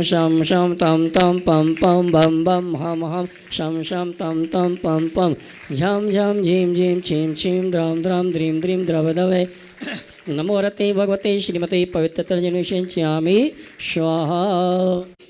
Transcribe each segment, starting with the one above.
शम शम शम तम तम पम पम बम बम हम हम शम शम तम तम पम पम झम झम झीम झीम छीम छीम द्रम द्रम द्रीम द्रीम द्रव दवे नमो रते भगवते श्रीमते पवित्रतर्जनुष्यामि स्वाहा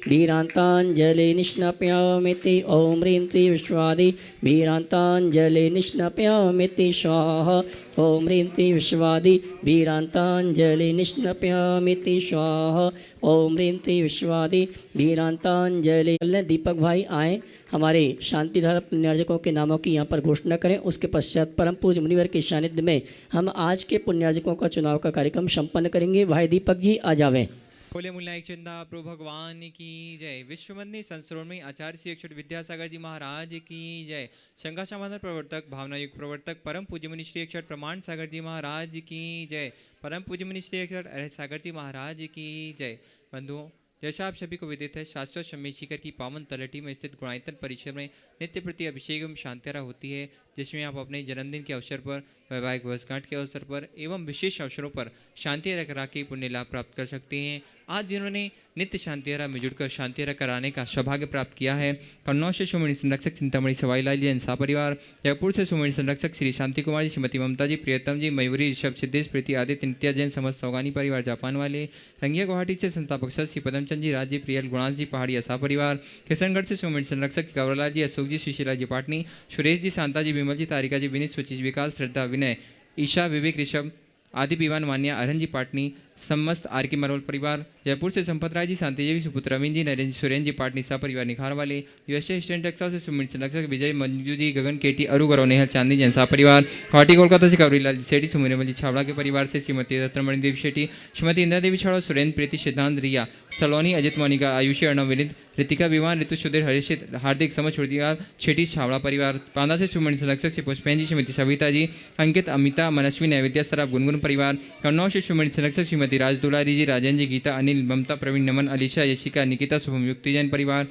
वीरांतांजलि निष्णप्यामिति ओम ह्रीं श्री विश्वादि वीरांतांजलि निष्णप्यामिति स्वाहा ओम ह्रीं श्री विश्वादि वीरांतांजलि निष्णप्यामिति स्वाहा ओम ह्रीं श्री विश्वादि वीरांतांजलि। दीपक भाई आए हमारे शांतिधारा पुण्यार्जकों के नामों की यहाँ पर घोषणा करें। उसके पश्चात परम पूज्य मुनिवर के सानिध्य में हम आज के पुण्यार्जकों का चुनाव का कार्यक्रम संपन्न करेंगे। भाई दीपक जी आ जावें। बोले मूलनायक चंदा प्रभु भगवान की जय। विश्वमंदिर संस्करण में आचार्य श्री अक्षर विद्यासागर जी महाराज की जय। शंका समाधान प्रवर्तक भावना युग प्रवर्तक परम पूज्य मुनि श्री अक्षर प्रमाण सागर जी महाराज की जय। परम पूज्य मुनि श्री अक्षर अरहत सागर जी महाराज की जय। बंधुओं, जैसा आप सभी को विदित है, शाश्वत शमी शिखर की पावन तलहटी में स्थित गुणायतन परिसर में नित्य प्रति अभिषेक एवं शांतियारा होती है, जिसमें आप अपने जन्मदिन के अवसर पर, वैवाहिक वर्षगांठ के अवसर पर एवं विशेष अवसरों पर शांतियारा करा के पुण्य लाभ प्राप्त कर सकते हैं। आज जिन्होंने नित्य शांतियारा में जुड़कर शांतियारा कराने का सौभाग्य प्राप्त किया है, कन्नौज से सुमणि संरक्षक चिंतामणि सवाईलाल जी इंसा परिवार, जयपुर से सुमणि संरक्षक श्री शांति कुमार जी, श्रीमती ममता जी, प्रियतम जी, मयूरी, ऋषभ, सिद्धेश, प्रीति, आदित्य, नित्या जैन, समस्त सौगानी परिवार जापान वाले, रंगिया गुवाहाटी से संस्थापक सदस्य श्री पदमचंद जी, राज जी, प्रियल, गुणाज जी पहाड़ी असा परिवार, किशनगढ़ से सुमणि संरक्षक कंवरलाल जी, अशोक जी, सुशीला जी पाटनी, सुरेश जी, शांता जी, विमल जी, तारिका जी, विनीत, सुचित, विकास, श्रद्धा, विनय, ईशा, विवेक, ऋषभ, आदि विवान, मान्या, अरहन जी पाटनी, समस्त आर के मरोल परिवार, जयपुर से संपत राय जी, शांति जी, सुपुत्र रविंद्र जी, नरेंद्र सुरेंद्र जी पाटनी सा परिवार निखार वाले, यूएसए स्टैंड टेक्सास से सुमित संरक्षक विजय, मंजू जी, गगन, केटी, अरु गौरव, नेहल, चांदी जैन सा परिवार, गुवाहाटी कोलकाता से कवरीलाल सेठी, सुमिरमल जी छावड़ा के परिवार से श्रीमती रत्नमणि देवी शेट्टी, श्रीमती इंदिरा देवी छावड़ा, सुरेंद्र, प्रीति, सिद्धांत, रिया, सलोनी, अजित, मोनिका, आयुषी, अर्णव, विनित, ऋतिका, विमान, ऋतु, सुधीर, हर्षित, हार्दिक, समझ, छोड़िया, शेठी छावड़ा परिवार, पांदा से सुमन संरक्षक से पुष्पेन जी, श्रीमती सविता जी, अंकित, अमिता, मनस्वी, नैवेद्या, सराब, गुनगुन परिवार, कन्नौज से सुमन संरक्षक श्रीमती राज दुलारी जी, राजन जी, गीता, अनिल, ममता, प्रवीण, नमन, अलीशा, यशिका, निकिता, शुभम, युक्ति जैन परिवार,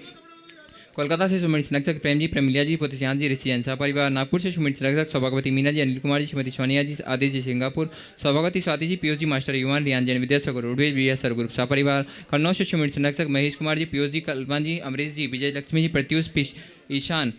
कोलकाता से सुमन संरक्षक प्रेम जी, प्रेमिलिया जी, पुत्रश्याम जी, ऋषि अंसा परिवार, नागपुर से सुमन संरक्षक सौभागवती मीना जी, अनिल कुमार जी, श्रीमती सोनिया जी, आदित्य जी, सिंगापुर, सौभागवती स्वाति जी, पीयूष जी, मास्टर युवान, रियान जैन, विद्यासागर, उर्वेश, विया सरगुरु सा परिवार, कन्नौज से सुमन संरक्षक महेश कुमार जी, पीयूष जी, कल्पना जी, अमरीश जी, विजय लक्ष्मी जी, प्रत्युष, ईशान,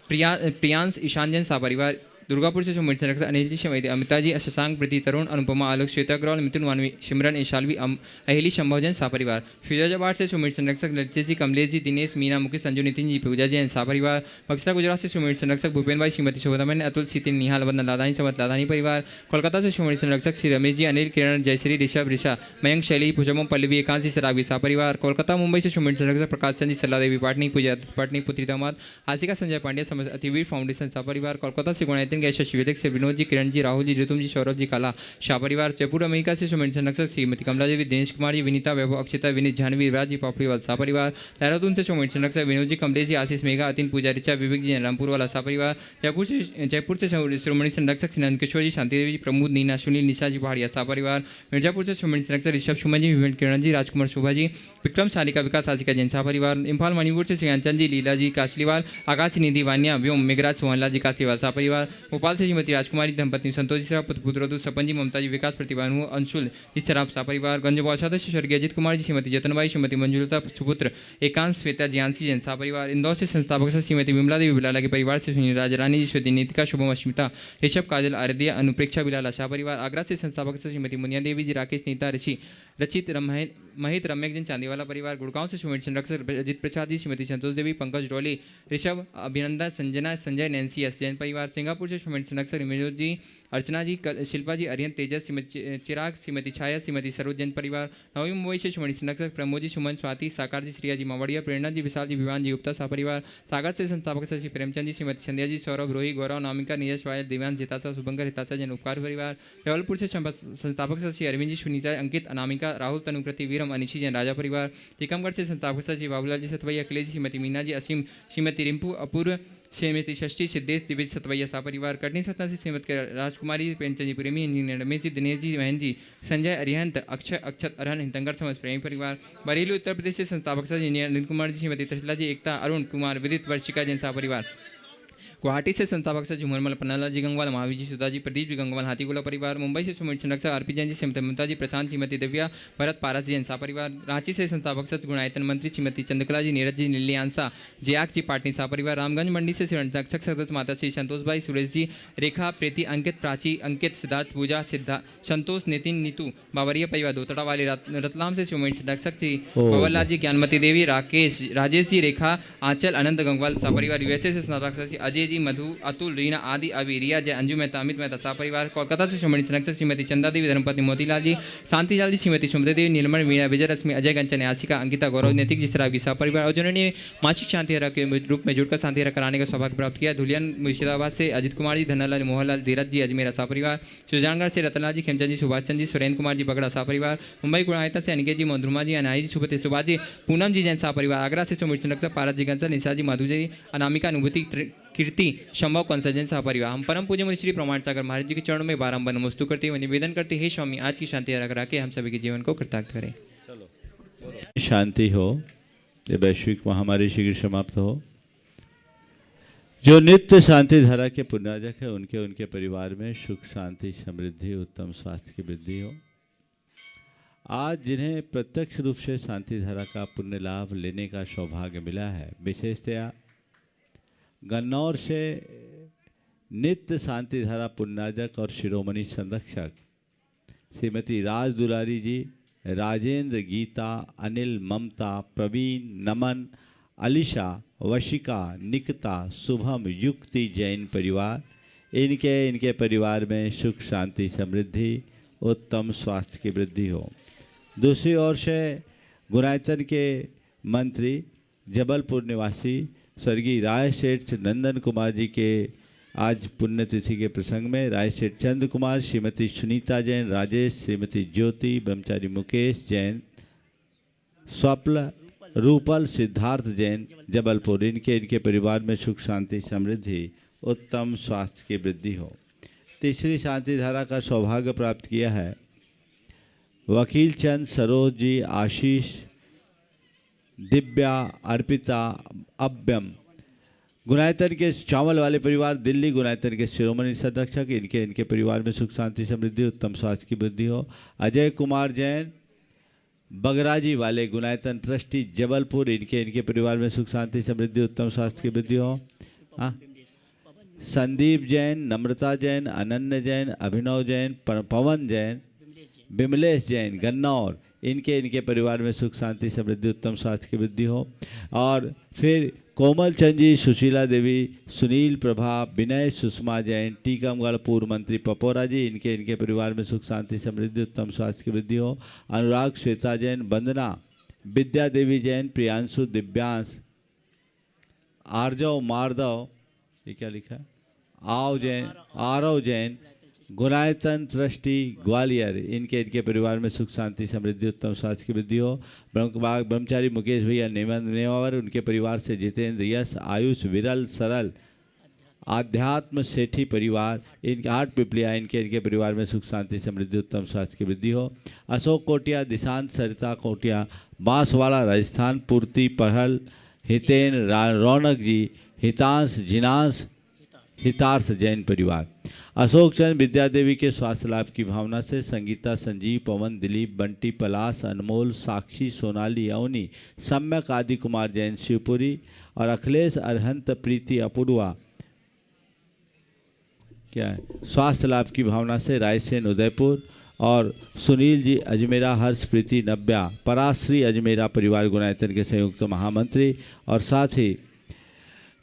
प्रियांश, ईशान जैन सा परिवार, दुर्गापुर से सुमन संरक्षक अनिल जी, श्रीमती अमिता जी, शशांक, प्रीति, तरुण, अनुपमा, आलोक, श्वेता अग्रवाल, मिथुन, मानवी, सिमरन, ईशालवी, अहिली, संभवजन सा परिवार, फिरोजाबाद से सुमन संरक्षक ललित जी, कमलेश जी, दिनेश, मीना, मुकेश, संजू, नितिन जी, पूजा जी सा परिवार, बक्सर गुजरात से सुमन संरक्षक भूपेन भाई, श्रीमती शोभामन, अतुल, सीतिन, निहाल, वंदन, लादानी, समत, लादानी परिवार, कोलकाता से सुमन संरक्षक श्री रमेश जी, अनिल, किरण, जयश्री, ऋषभ, ऋषा, मयंक, शैली, भुजमो, पल्लवी, एकांशी, सराबी सा परिवार, कोलकाता मुंबई से सुमन संरक्षक प्रकाश चंद जी, सल्ला देवी पाटनी, पूजा पाटनी, पुत्री दामाद, आसिका, संजय पांड्या, समस्त अतिवीर फाउंडेशन सा परिवार, कोलकाता से गुणायतन गैस शिवेदक से विनोद जी, किरण जी, राहुल जी, ऋतुम जी, सौरभ जी, काला शाह परिवार, जयपुर अमेरिका से सुमन संरक्षक श्रीमती कमला देवी, दिनेश कुमार जी, विनीता, वैभव, अक्षिता, विनीत, जानवी, राज जी, पापड़ीवाल सा परिवार, देहरादून से सुमन संरक्षक विनोद जी, कमलेश जी, आशीष, मेघा, अतिन, पूजा, ऋचा, विवेक जी, रामपुर वाला सा परिवार, जयपुर से श्रोमणी संरक्षक नंद किशोर जी, शांति देवी जी, प्रमोद, नीना, सुनील, निशा जी पहाड़िया सा परिवार, मिर्जापुर से सुमन संरक्षक ऋषभ, सुमन जी, विवेक, किरण जी, राजकुमार, शोभा जी, विक्रम, शालिका, विकास, आशिका जैन सा परिवार, इम्फाल मणिपुर से श्रीयांचल जी, लीला जी, काशलीवाल, आकाश, निधि, वान्या, व्योम, मेघराज, सोहनलाल जी, काशीवाल सा परिवार, भोपाल से श्रीमती राजकुमारी दंपति, संतोष पुत्र सपन जी, ममता जी, विकास, प्रतिभानु, अंशुल जी, शराब सा परिवार, गंज बौछाद से स्वर्गीय अजित कुमार जी, श्रीमती जतनबाई, श्रीमती मंजुलता, सुपुत्र एकांश, श्वेता, जियांसी जैन सा परिवार, इंदौर से संस्थापक श्रीमती विमला देवी बिलाला के परिवार से सुनील राजरानी जी, श्वेती, नीतिका, शुभम, अश्मिता, ऋषभ, काजल, आरदिया, अनुप्रेक्षा बिलाला शाह परिवार, आगरा से संस्थापक श्रीमती मुनिया देवी जी, राकेश, नीता, ऋषि, रचित, महित, रम्यक जैन चांदीवाला परिवार, गुड़गांव से सुमन संरक्षक अजित प्रसाद जी, श्रीमती संतोष देवी, पंकज डोली, ऋषभ, अभिनंदन, संजना, संजय, नैन्सी, एस जैन परिवार, सिंगापुर से सुमन संरक्षक विनोद जी, अर्चना जी, शिल्पा जी, अरियन, तेजस, श्रीमती चिराग, श्रीमती छाया, श्रीमती सरोज जैन परिवार, नवी मुंबई से सुमन संरक्षक प्रमोद जी, सुमन, स्वाति, साकार जी, श्रिया जी, मावड़िया, प्रेरणा जी, विशाल जी, विवान जी, गुप्ता सा परिवार, सागर से संस्थापक श्री प्रेमचंद जी, श्रीमती संध्या जी, सौरभ, रोही, गौरव, नामिका, नीरज, वायल, दिव्यांश, जितासा, शुभंकर, हितासा जैन उपकार परिवार, जबलपुर से संस्थापक श्री अरविंद जी, सुनीता, अंकित, अनामिका, राहुल, तनुकृति, वीरम, अनिशी जैन राजा परिवार, टीकमगढ़ से संस्थापक श्री बाबूलाल जी सतवैया, अखिलेश जी, श्रीमती मीना जी, असीम, श्रीमती रिंपू, अपूर्व, श्रीमती षष्ठी, सिद्धेश, दिव्य सतवैया सा परिवार, कटनी सतना से श्रीमती राजकुमारी, प्रेमचंद जी, प्रेमी इंजीनियर, रमेश जी, दिनेश जी, बहन जी, संजय, अरिहंत, अक्षय, अक्षत, अरहन, हितंकर समझ प्रेमी परिवार, बरेली उत्तर प्रदेश से संस्थापक इंजीनियर अनिल कुमार जी, श्रीमती तशला जी, एकता, अरुण कुमार, विदित, वर्षिका जैन सा परिवार, गुवाहाटी से संस्थापक सचिव झूमरमल पन्नालाल जी गंगवाल, महावीर जी सुधा जी, प्रदीप जी गंगवाल, हाथीगोला परिवार, मुंबई से सुमित संरक्षक आरपी जैन जी, श्रीमती ममता जी, प्रशांत, श्रीमती दिव्या, भरत पारस जी इंसा परिवार, रांची से संस्थापक सचिव गुणायतन मंत्री श्रीमती चंद्रकला जी, नीरज जी, नीलियांसा, जयाक जी पाटनी सा परिवार, रामगंज मंडी से संरक्षक सदस्य माता श्री संतोष भाई, सुरेश जी, रेखा, प्रीति, अंकित, प्राची, अंकित, सिद्धार्थ, पूजा, सिद्धा, संतोष, नितिन, नीतू, बावरिया परिवार, दोतड़ा वाले रतलाम से सुमित संरक्षक जी, भंवरलाल जी, ज्ञानमती देवी, राकेश, राजेश जी, रेखा, आंचल, अनंत गंगवाल सा परिवार, यूएसए से संस्थापक सचिव अजय जी, मधु, अतुल, रीना आदि, अभी, रिया जय, अंजू मेहता, अमित मेहता सा परिवार, कोलकाता से श्रोमणी संरक्षक श्रीमती चंदा देवी, धर्मपति मोतीलाल जी, शांतिलाल जी, श्रीमती सुमृति देवी, नीलमण, मीणा, विजय रश्मि, अजय कंचन, यासिका, अंकिता, गौरव, नैतिक जी, सराबी सा परिवार और जिन्होंने मासिक शांति हरा के रूप में जुड़कर शांति हरा कराने का सौभाग्य प्राप्त किया। धुलियन मुर्शिदाबाद से अजित कुमार जी, धनलाल, मोहनलाल, धीरज जी, अजमेरा सा परिवार, सुजानगढ़ से रतनलाल जी, खेमचंद जी, सुभाष चंद जी, सुरेंद्र कुमार जी, बगड़ा सा परिवार, मुंबई गुणायता से अनिकेत जी, मधुरमा जी, अनाई जी, सुपति सुभाष जी, पूनम जी, जैन सा परिवार, आगरा से सुमित संरक्षक पारस जी कंसल, निशा जी, माधु जी, अनामिका, अनुभूति, कीर्ति, संभव, कंसर्जन सा परिवार। हम परम पूज्य मुनि श्री प्रमाण सागर महाराज जी के चरणों में बारंबार नमस्तु करते हुए निवेदन करते हैं, स्वामी आज की शांति हरा करा के हम सभी के जीवन को कृतार्थ करें। शांति हो, ये वैश्विक महामारी शीघ्र समाप्त हो। जो नित्य शांति धारा के पुण्यार्जक है उनके परिवार में सुख, शांति, समृद्धि, उत्तम स्वास्थ्य की वृद्धि हो। आज जिन्हें प्रत्यक्ष रूप से शांति धारा का पुण्य लाभ लेने का सौभाग्य मिला है, विशेषतया गन्नौर से नित्य शांति धारा पुण्यार्जक और शिरोमणि संरक्षक श्रीमती राज दुलारी जी, राजेंद्र, गीता, अनिल, ममता, प्रवीण, नमन, अलीशा, वशिका, निकिता, शुभम, युक्ति जैन परिवार, इनके परिवार में सुख, शांति, समृद्धि, उत्तम स्वास्थ्य की वृद्धि हो। दूसरी ओर से गुणायतन के मंत्री जबलपुर निवासी स्वर्गीय राय सेठ नंदन कुमार जी के आज पुण्यतिथि के प्रसंग में राय सेठ चंद्र कुमार, श्रीमती सुनीता जैन, राजेश, श्रीमती ज्योति, ब्रह्मचारी मुकेश जैन, स्वप्न, रूपल, सिद्धार्थ जैन, जबलपुर, इनके परिवार में सुख, शांति, समृद्धि, उत्तम स्वास्थ्य की वृद्धि हो। तीसरी शांति धारा का सौभाग्य प्राप्त किया है वकील चंद, सरोज जी, आशीष, दिव्या, अर्पिता, अभ्यम, गुणायतन के चावल वाले परिवार, दिल्ली गुणायतन के शिरोमणि संरक्षक, इनके परिवार में सुख, शांति, समृद्धि, उत्तम स्वास्थ्य की वृद्धि हो। अजय कुमार जैन, बगराजी वाले गुणायतन ट्रस्टी, जबलपुर, इनके परिवार में सुख, शांति, समृद्धि, उत्तम स्वास्थ्य की वृद्धि हो। संदीप जैन, नम्रता जैन, अनन्य जैन, अभिनव जैन, पवन जैन, बिमलेश जैन, गन्नौर, इनके परिवार में सुख, शांति, समृद्धि, उत्तम स्वास्थ्य की वृद्धि हो। और फिर कोमल चंद जी, सुशीला देवी, सुनील प्रभा, विनय, सुषमा जैन, टीकमगढ़ पूर्व मंत्री पपोरा जी, इनके परिवार में सुख, शांति, समृद्धि, उत्तम स्वास्थ्य की वृद्धि हो। अनुराग, श्वेता जैन, वंदना, विद्या देवी जैन, प्रियांशु, दिव्यांश, आर्जव, मार्दव, ये क्या लिखा है, आरव जैन, गुणायतन ट्रस्टी ग्वालियर, इनके परिवार में सुख, शांति, समृद्धि, उत्तम स्वास्थ्य की वृद्धि हो। ब्रह्मचारी मुकेश भैया नेवावर, उनके परिवार से जितेंद्र, यश, आयुष, विरल, सरल, आध्यात्म सेठी परिवार, इनके 8 पिपलिया, इनके परिवार में सुख, शांति, समृद्धि, उत्तम स्वास्थ्य की वृद्धि हो। अशोक कोटिया, दिशांत, सरिता कोटिया, बांसवाड़ा राजस्थान, पूर्ति, पहल, हितेन, रौनक जी, हितांश, जिनांश, हितार्थ जैन परिवार। अशोक चंद, विद्या देवी के स्वास्थ्य लाभ की भावना से संगीता, संजीव, पवन, दिलीप, बंटी, पलाश, अनमोल, साक्षी, सोनाली, अवनी, सम्यक, आदि कुमार जैन शिवपुरी और अखिलेश, अरहंत, प्रीति, अपूर्वा, क्या है, स्वास्थ्य लाभ की भावना से रायसेन, उदयपुर और सुनील जी अजमेरा, हर्ष, प्रीति, नव्या, पराश्री अजमेरा परिवार गुणायतन के संयुक्त महामंत्री और साथ ही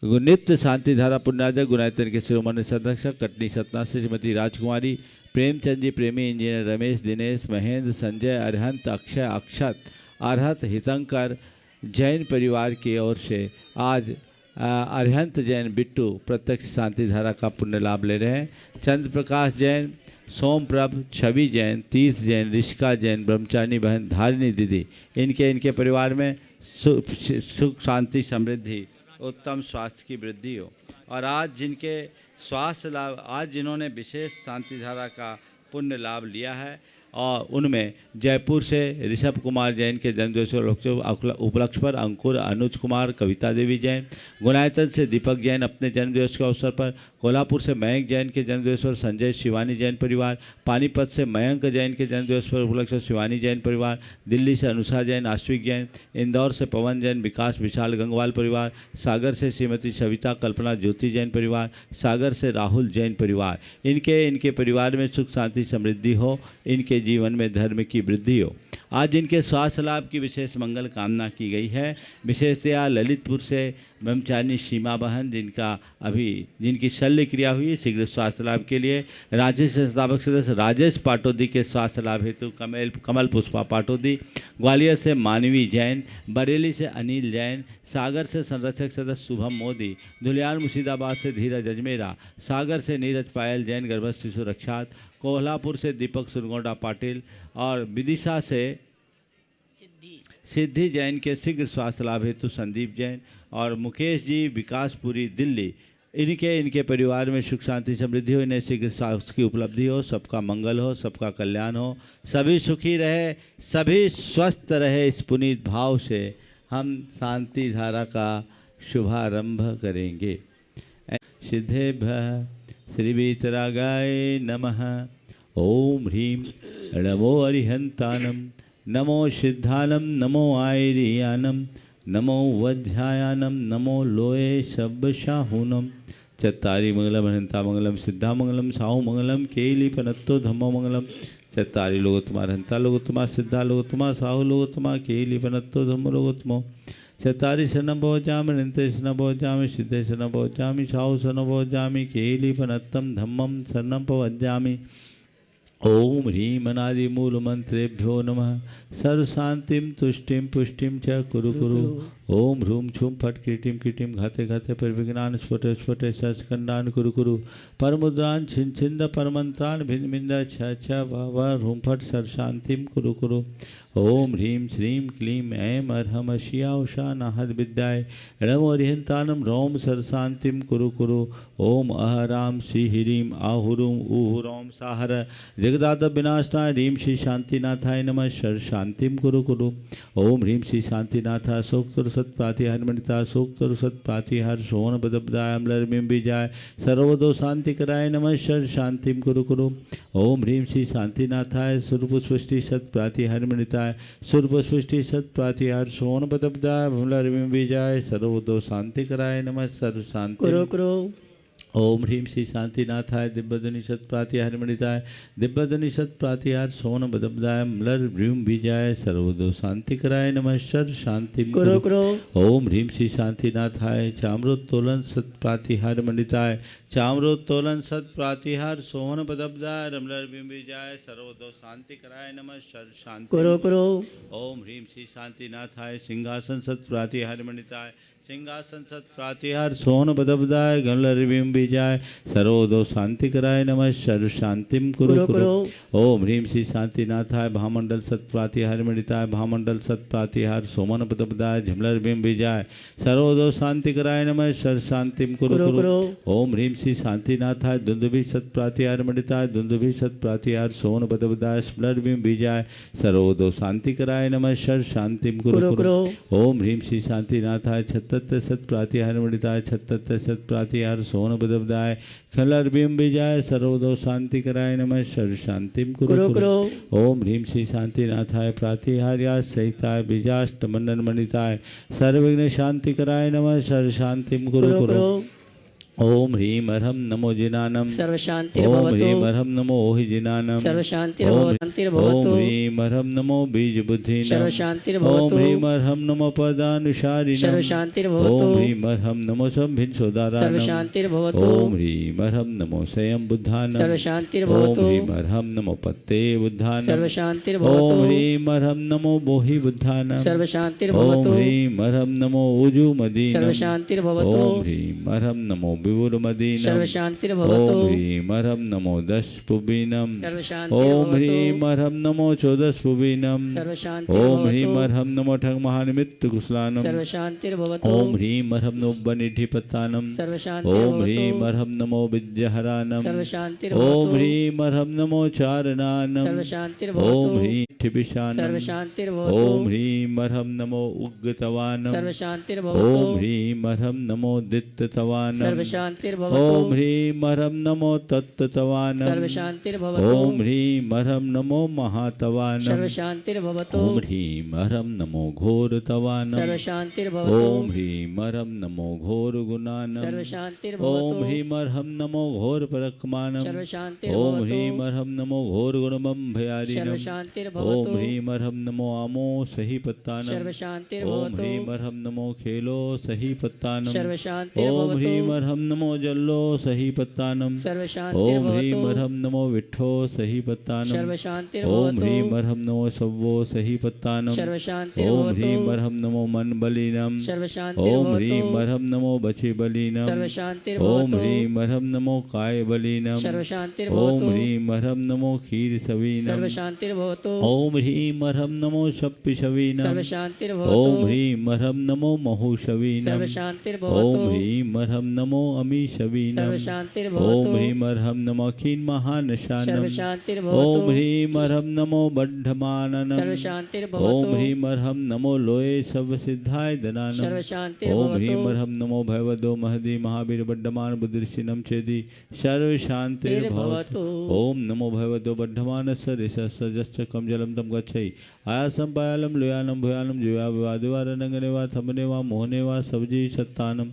नित्य शांति धारा पुण्यार्जक गुणायतन के शिरोमणि संरक्षक कटनी सतना से श्रीमती राजकुमारी, प्रेमचंद जी, प्रेमी इंजीनियर रमेश, दिनेश, महेंद्र, संजय, अरहंत, अक्षय, अक्षत, अरहत, हितंकर जैन परिवार की ओर से आज अरहंत जैन, बिट्टू प्रत्यक्ष शांति धारा का पुण्य लाभ ले रहे हैं। चंद्र प्रकाश जैन, सोमप्रभ, छवि जैन, तीर्थ जैन, ऋषिका जैन, ब्रह्मचारिणी बहन, धारिणी दीदी, इनके परिवार में सुख, शांति, समृद्धि, उत्तम स्वास्थ्य की वृद्धि हो। और आज जिनके स्वास्थ्य लाभ, आज जिन्होंने विशेष शांति धारा का पुण्य लाभ लिया है और उनमें जयपुर से ऋषभ कुमार जैन के जन्मदिवस उपलक्ष्य पर अंकुर अनुज कुमार कविता देवी जैन, गुनायतन से दीपक जैन अपने जन्मदिवस के अवसर पर, कोल्हापुर से मयंक जैन के जन्मदिवस पर संजय शिवानी जैन परिवार, पानीपत से मयंक जैन के जन्मदिवस पर उपलक्ष्य शिवानी जैन परिवार, दिल्ली से अनुषा जैन आश्विक जैन, इंदौर से पवन जैन विकास विशाल गंगवाल परिवार, सागर से श्रीमती सविता कल्पना ज्योति जैन परिवार, सागर से राहुल जैन परिवार। इनके परिवार में सुख शांति समृद्धि हो, इनके जीवन में धर्म की वृद्धि हो। आज इनके स्वास्थ्य लाभ की विशेष मंगल कामना की गई है। विशेषतया ललितपुर से ब्रह्मचारिणी सीमा बहन जिनकी शल्य क्रिया हुई, शीघ्र स्वास्थ्य लाभ के लिए। राज्य से संस्थापक सदस्य राजेश पाटोदी के स्वास्थ्य लाभ हेतु कमल पुष्पा पाटोदी, ग्वालियर से मानवी जैन, बरेली से अनिल जैन, सागर से संरक्षक सदस्य शुभम मोदी, धुलियान मुर्शिदाबाद से धीरज अजमेरा, सागर से नीरज पायल जैन गर्भस्थ शिशु रक्षात, कोल्हापुर से दीपक सुरगोंडा पाटिल और विदिशा से सिद्धि जैन के शीघ्र स्वास्थ्य लाभ हेतु संदीप जैन और मुकेश जी विकासपुरी दिल्ली। इनके परिवार में सुख शांति समृद्धि हो, इन्हें शीघ्र स्वास्थ्य की उपलब्धि हो, सबका मंगल हो, सबका कल्याण हो, सभी सुखी रहे, सभी स्वस्थ रहे। इस पुनीत भाव से हम शांति धारा का शुभारंभ करेंगे। सिद्धेभ्यः श्री वीतरागाय नमः। ओम ह्रीं नमो अरिहंतानम, नमो सिद्धानम, नमो आयरियानम, नमो वध्यायानम, नमो लोये शब्दशाहूनम। चत्तारि मंगलम हंता मंगलम, सिद्धा मंगलम, साहु मंगलम, केली फनत्तो धम्मो मंगलम। चत्तारि लोकोत्तमा हंता लोकोत्तमा, सिद्धा लोकोत्तमा, साहु लोकोत्तमा, केली फनत्तो धम्मो लोकोत्तमो। चत्तारि शरणं भोजामि, नित्य शरणं भोजामि, सिद्धे शरणं भोजामि, साहु शरणं भोजामि, केली फनत्तं धम्मं शरणं भोजामि। ओम ह्रीं अनादि मूल मंत्रेभ्यो नमः। सर्व शांतिम तुष्टिम पुष्टिम च कुरु कुरु। ओम ह्रूम छुम फट कीटिम कीटिम घाते घाते पर विज्ञान स्फुटे स्फुटे सचखंडान कुरु कुरु। परमुद्रान छिन छिंद परमंत्रान भिन्न भिन्न छ छ व ह्रूम फट सर्व शांतिम कुरु कुरु। ओम ह्रीं श्रीं क्लीं ऐं अर्हम अशिया उषा नाहद विद्याय णमो अरिहंतानम रोम सर्वशांतिम कुरु कुरु। ओम अहराम श्री ह्रीं आहुरुम उहुरोम साहर जगदाद विनाशनाय ह्रीं श्री शांतिनाथाय नमः सर्व शांतिम कुरु कुरु। ओम ह्रीं श्री शांतिनाथा सोक्तुर सत्पातिहार मणिता सोक्तुर सत्पातिहार सोन बदबदाय अम्लरमिं विजाय सर्वदो शांति कराय नमः सर्व शांतिम कुरु कुरु। ओम ह्रीं श्री शांतिनाथाय सुरपुष्टि सत्पातिहार मणिताय सुरपुष्टि सत्पातिहार सोन बदबदाय अम्लरमिं विजाय सर्वदो शांति कराय नमः सर्व शांति कुरु कुरु। ओम ह्रीं श्री शांतिनाथाय दिव्यध्वनि सत्प्रातिहार मणिताय दिव्यध्वनि सत्प्रातिहार सोन बदबदाय मलर भ्रूम बीजाय सर्वदो शांति कराय नमः सर्व शांति कुरु कुरु। ओम ह्रीं श्री शांतिनाथाय चाम्रोत्तोलन सत्प्रातिहार मणिताय चाम्रोत्तोलन सत्प्रातिहार सोन बदबदाय रमलर भ्रूम बीजाय सर्वदो शांति कराय नमः सर्व शांति कुरु कुरु। ओम ह्रीं श्री शांतिनाथाय सिंहासन सत्प्रातिहार मणिताय सिंहासन सत्प्रातिहार सोन बदबदाय गमलरिविम बीजाय सर्वदो शांति कराय नमः सर्व शांतिम कुरु कुरु। ओम ह्रीं श्री शांतिनाथाय भामंडल सत्प्रातिहार मणिताय भामंडल सत्प्रातिहार सोमन बदबदाय झमलरिविम बीजाय सर्वदो शांति कराय नमः सर्व शांतिम कुरु कुरु। ओम ह्रीं श्री शांतिनाथाय दुंदुभि सत्प्रातिहार मणिताय दुंदुभि सत्प्रातिहार सोन बदबदाय स्मलरिविम बीजाय सर्वदो शांति कराय नमः सर्व शांतिम कुरु कुरु। ओम ह्रीं श्री शांतिनाथाय छत्तर सत्प्रातिहार मणिताय छत्तर सत्प्रातिहार सोन बदबदाय खलर बिंब विजाय सर्वदो शांति कराय नमः सर्व शांतिम कुरु कुरु। ओम ह्रीं श्री शांतिनाथाय प्रातिहार्या सहिताय बीजाष्ट मंडन मणिताय सर्वविघ्न शांति कराय नमः सर्व शांतिम कुरु कुरु। ओम ह्रीं अर्हं नमो जिनानम सर्व शांति ओम भवतु। ह्रीं अर्हं नमो ओहि जिनानम सर्व शांति ओम भवतु। ह्रीं अर्हं नमो बीज बुद्धि सर्व शांति ओम भवतु। ह्रीं अर्हं नमो पदानुसारिणम सर्व शांति ओम भवतु। ह्रीं अर्हं नमो संभिन सर्व सोदारानम शांति भवतु। ओम ह्रीं अर्हं नमो स्वयं बुद्धानम सर्व शांति ओम भवतु। ह्रीं अर्हं नमो पत्ते बुद्धानम सर्व शांति ओम भवतु। ह्रीं अर्हं नमो बोहि बुद्धानम सर्व शांति ओम भवतु। ह्रीं अर्हं नमो उजु मदीनम सर्व शांति भवतु। ओम ह्रीं अर्हं नमो विभुरमदीनम सर्वशांतिर्भवतु ओम ह्रीम हरम नमो 10 पुबीनम ओम सर्वशांतिर्भवतु ह्रीम हरम नमो 14 पुबीनम ओम सर्वशांतिर्भवतु ह्रीम हरम नमो ठग महानिमित्त कुशलानम सर्वशांतिर्भवतु ओम ह्रीम हरम नो बनिधिपतानम ओम सर्वशांतिर्भवतु ह्रीम हरम नमो विद्याहरानम सर्वशांतिर्भवतु ओम ह्रीम हरम नमो चारणानम सर्वशांतिर्भवतु ओम ह्रीम ठिपिशानम सर्वशांतिर्भवतु ओम ह्रीम हरम नमो उग्गतवानम सर्वशांतिर्भवतु ओम ह्रीम हरम नमो दित्ततवानम सर्वशांतिर्भवतु ओम ह्रीम हरम नमो तत्ततवानम सर्वशांतिर्भवतु ओम ह्रीम हरम नमो महातवानम सर्वशांतिर्भवतु ओम ह्रीम हरम नमो घोरतवानम सर्वशांतिर्भवतु ओम ह्रीम हरम नमो घोर गुणानम सर्वशांतिर्भवतु ओम ह्रीम हरम नमो घोर परकमानम ओम सर्वशांतिर्भवतु ह्रीम हरम नमो घोर गुणमम भयारिनम सर्वशांतिर्भवतु ओम ह्रीम हरम नमो आमो सही पत्तानम ओम सर्वशांतिर्भवतु ह्रीम हरम नमो खेलो सही पत्तानम ओम सर्वशांतिर्भवतु ह्रीम हरम नमो जल्लो सही पत्तानम ओम सर्वशांतिर्भवतु ह्रीम हरम नमो विठ्ठो सही पत्तानम ओम सर्वशांतिर्भवतु ह्रीम हरम नमो सव्वो सही पत्तानम ओम सर्वशांतिर्भवतु ह्रीम हरम नमो मन बलिनम ओम सर्वशांतिर्भवतु ह्रीम हरम नमो बचि बलिनम ओम सर्वशांतिर्भवतु ह्रीम हरम नमो काय बलिनम ओम सर्वशांतिर्भवतु ह्रीम हरम नमो खीर सवीनम सर्वशांतिर्भवतु ओम ह्रीम हरम नमो शप्पि शवीनम सर्वशांतिर्भवतु ओम ह्रीम हरम नमो महुशवीनम सर्वशांतिर्भवतु ओम ह्रीम हरम नमो अमी शवीनम सर्वशांतिर्भवतु ओम ह्रीम हरम नमो खीन महानशानम सर्वशांतिर्भवतु ओम ह्रीम हरम नमो बड्ढमाननम सर्वशांतिर्भवतु ओम ह्रीम हरम नमो लोये सब सिद्धाय दनानम ओम सर्वशांतिर्भवतु ह्रीम हरम नमो भयवदो महदी महावीर बड्ढमान बुद्धिर्षिनम चेदि सर्वशांतिर्भवतु ओम नमो भगवतो बद्धमानस्य ऋषस्य कम जलम तम गच्छै आयासम पायालम लुयानम भुयानम जुया विवादिवा रनंगने वा थमने वा मोहने वा सब्जी सत्तानम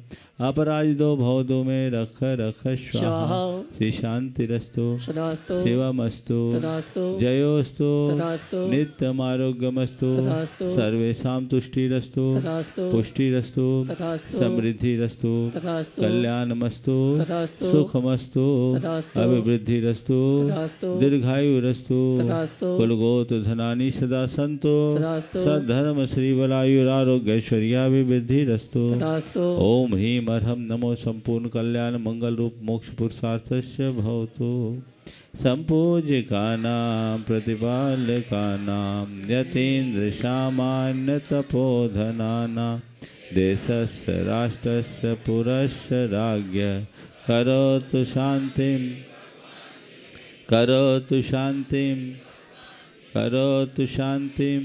अपराजितो भवदो में रख रख स्वाहा श्री शांतिरस्तु सदास्तु शिवमस्तु तदास्तु जयोस्तु तदास्तु नित्यमारोग्यमस्तु तदास्तु सर्वेषां तुष्टिरस्तु तदास्तु पुष्टिरस्तु तदास्तु समृद्धिरस्तु तदास्तु कल्याणमस्तु तदास्तु सुखमस्तु तदास्तु अभिवृद्धिरस्तु तदास्तु दीर्घायुरस्तु तदास्तु कुलगोत धनानि सदा सन्तु तदास्तु सद्धर्म श्रीबलायुरारोग्यैश्वर्याभिवृद्धिरस्तु तदास्तु ओम ह्रीम अर्हम नमो संपूर्ण कल्याण मंगल रूप मोक्ष पुरुषार्थस्य भवतु संपूज्यकानां प्रतिपालकानां यतीन्द्र सामान्य तपोधनानां देशस्य राष्ट्रस्य पुरस्य राज्ञ करोतु शांतिं करोतु शांतिं करोतु शांतिं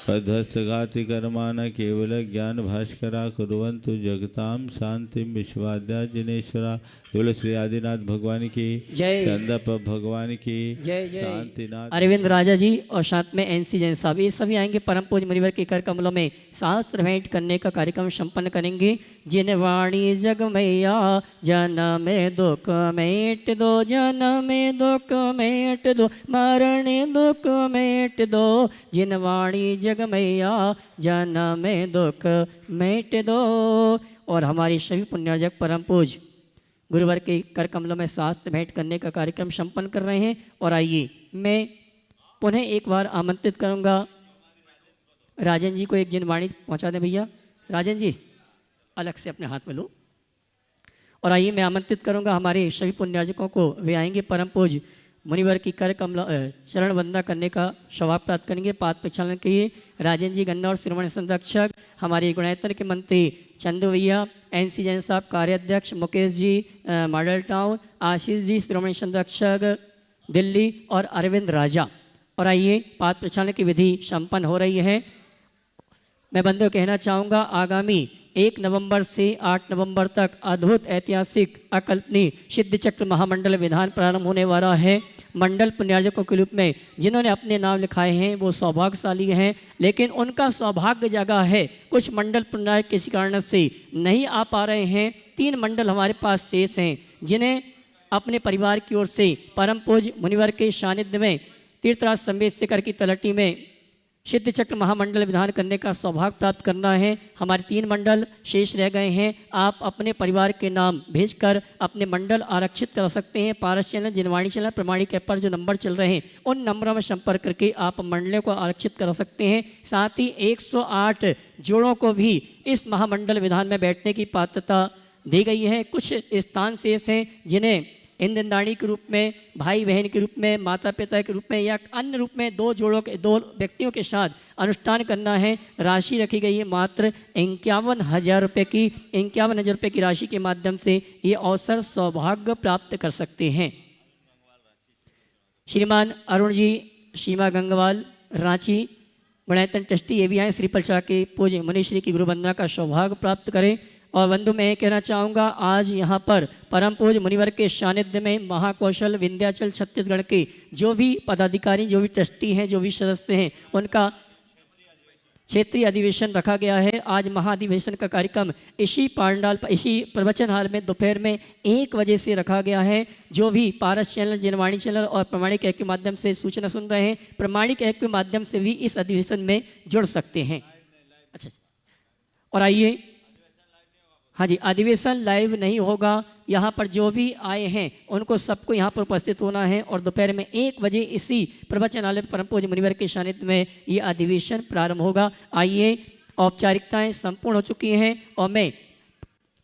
पद्धस्तघाति कर्माण केवल ज्ञान भास्करा कुर्वन्तु जगतां शांतिं विश्वाद्या जिनेश्वरा केवल श्री आदिनाथ भगवान की जय। चंदप भगवान की जय जय। शांतिनाथ अरविंद राजा जी और साथ में एनसी जैन साहब ये सभी आएंगे परम पूज्य मुनिवर के कर कमलों में शास्त्र भेंट करने का कार्यक्रम संपन्न करेंगे। जिन वाणी जग मैया जन्म में दुख मेट दो, जन्म में दुख मेट दो, मरण दुख मेट दो। जिन वाणी जग मैया जन्म में दुख मेट दो। और हमारी सभी पुण्यजक परम पूज्य गुरुवर के कर कमलों में शास्त्र भेंट करने का कार्यक्रम संपन्न कर रहे हैं। और आइए मैं पुनः एक बार आमंत्रित करूंगा राजन जी को एक जिनवाणी पहुंचा दें भैया। राजन जी अलग से अपने हाथ में लो। और आइए मैं आमंत्रित करूंगा हमारे सभी पुण्यार्जकों को, वे आएंगे परम पूज्य मुनिवर की कर कमला चरण वंदना करने का सौभाग्य प्राप्त करेंगे। पाद प्रक्षालन के लिए राजन जी गन्ना और श्रीमणी संरक्षक, हमारे गुणायतन के मंत्री चंदू भैया, एनसी जैन साहब कार्याध्यक्ष, मुकेश जी मॉडल टाउन, आशीष जी श्रीमणी संरक्षक दिल्ली और अरविंद राजा। और आइए पाद प्रक्षालन की विधि संपन्न हो रही है। मैं बंधु कहना चाहूँगा आगामी 1 नवंबर से 8 नवंबर तक अद्भुत ऐतिहासिक अकल्पनीय सिद्ध चक्र महामंडल विधान प्रारंभ होने वाला है। मंडल पुण्यार्जकों के रूप में जिन्होंने अपने नाम लिखाए हैं वो सौभाग्यशाली हैं, लेकिन उनका सौभाग्य जगह है। कुछ मंडल पुण्यार्जक किसी कारण से नहीं आ पा रहे हैं। 3 मंडल हमारे पास शेष हैं जिन्हें अपने परिवार की ओर से परम पूज्य मुनिवर के सानिध्य में तीर्थराज संवेद शिखर की तलहटी में सिद्ध चक्र महामंडल विधान करने का सौभाग्य प्राप्त करना है। हमारे 3 मंडल शेष रह गए हैं। आप अपने परिवार के नाम भेजकर अपने मंडल आरक्षित कर सकते हैं। पारस चैनल, जिनवाणी चैनल, प्रमाणिक ऐप पर जो नंबर चल रहे हैं उन नंबरों में संपर्क करके आप मंडलों को आरक्षित कर सकते हैं। साथ ही 108 जोड़ों को भी इस महामंडल विधान में बैठने की पात्रता दी गई है। कुछ स्थान शेष हैं जिन्हें ईंधनदानी के रूप में, भाई बहन के रूप में, माता पिता के रूप में या अन्य रूप में दो व्यक्तियों के साथ अनुष्ठान करना है। राशि रखी गई है मात्र 51,000 रुपये की। 51,000 रुपये की राशि के माध्यम से ये अवसर सौभाग्य प्राप्त कर सकते हैं। श्रीमान अरुण जी, सीमा गंगवाल, रांची गुणायतन ट्रस्टी ये भी आए। श्री पलचा के पूज्य मुनिश्री की गुरु वंदना का सौभाग्य प्राप्त करें। और बंधु मैं कहना चाहूँगा, आज यहाँ पर परम पूज्य मुनिवर के सानिध्य में महाकौशल विंध्याचल छत्तीसगढ़ के जो भी पदाधिकारी, जो भी ट्रस्टी हैं, जो भी सदस्य हैं, उनका क्षेत्रीय अधिवेशन रखा गया है। आज महाधिवेशन का कार्यक्रम इसी प्रवचन हाल में दोपहर में 1 बजे से रखा गया है। जो भी पारस चैनल, जनवाणी चैनल और प्रमाणिक ऐप के माध्यम से सूचना सुन रहे हैं, प्रमाणिक ऐप के माध्यम से भी इस अधिवेशन में जुड़ सकते हैं। अच्छा, और आइए, हाँ जी, अधिवेशन लाइव नहीं होगा। यहाँ पर जो भी आए हैं उनको सबको यहाँ पर उपस्थित होना है और दोपहर में 1 बजे इसी प्रवचनालय परम पूज्य मुनिवर के सानिध्य में ये अधिवेशन प्रारंभ होगा। आइए, औपचारिकताएं संपूर्ण हो चुकी हैं और मैं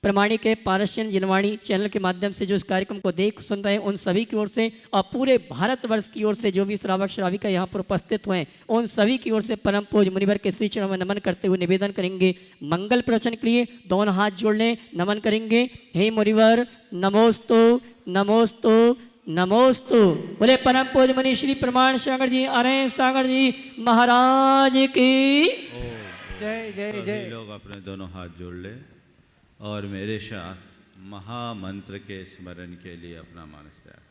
प्रमाणिक है पारसियन जनवाणी चैनल के माध्यम से जो इस कार्यक्रम को देख सुन रहे हैं उन सभी की ओर से और पूरे भारतवर्ष की ओर से जो भी श्रावक श्राविका यहाँ पर उपस्थित हुए हैं उन सभी की ओर से परम पूज्य मुनिवर के श्री चरणों में नमन करते हुए निवेदन करेंगे। मंगल प्रवचन के लिए दोनों हाथ जोड़ लें, नमन करेंगे। हे मुनिवर नमोस्तु नमोस्तु नमोस्तु। बोले परम पूज्य मुनि श्री प्रमाण सागर जी, अरे सागर जी महाराज की जय जय जय। लोग अपने दोनों हाथ जोड़ ले और मेरे साथ महामंत्र के स्मरण के लिए अपना मानस तैयार करें।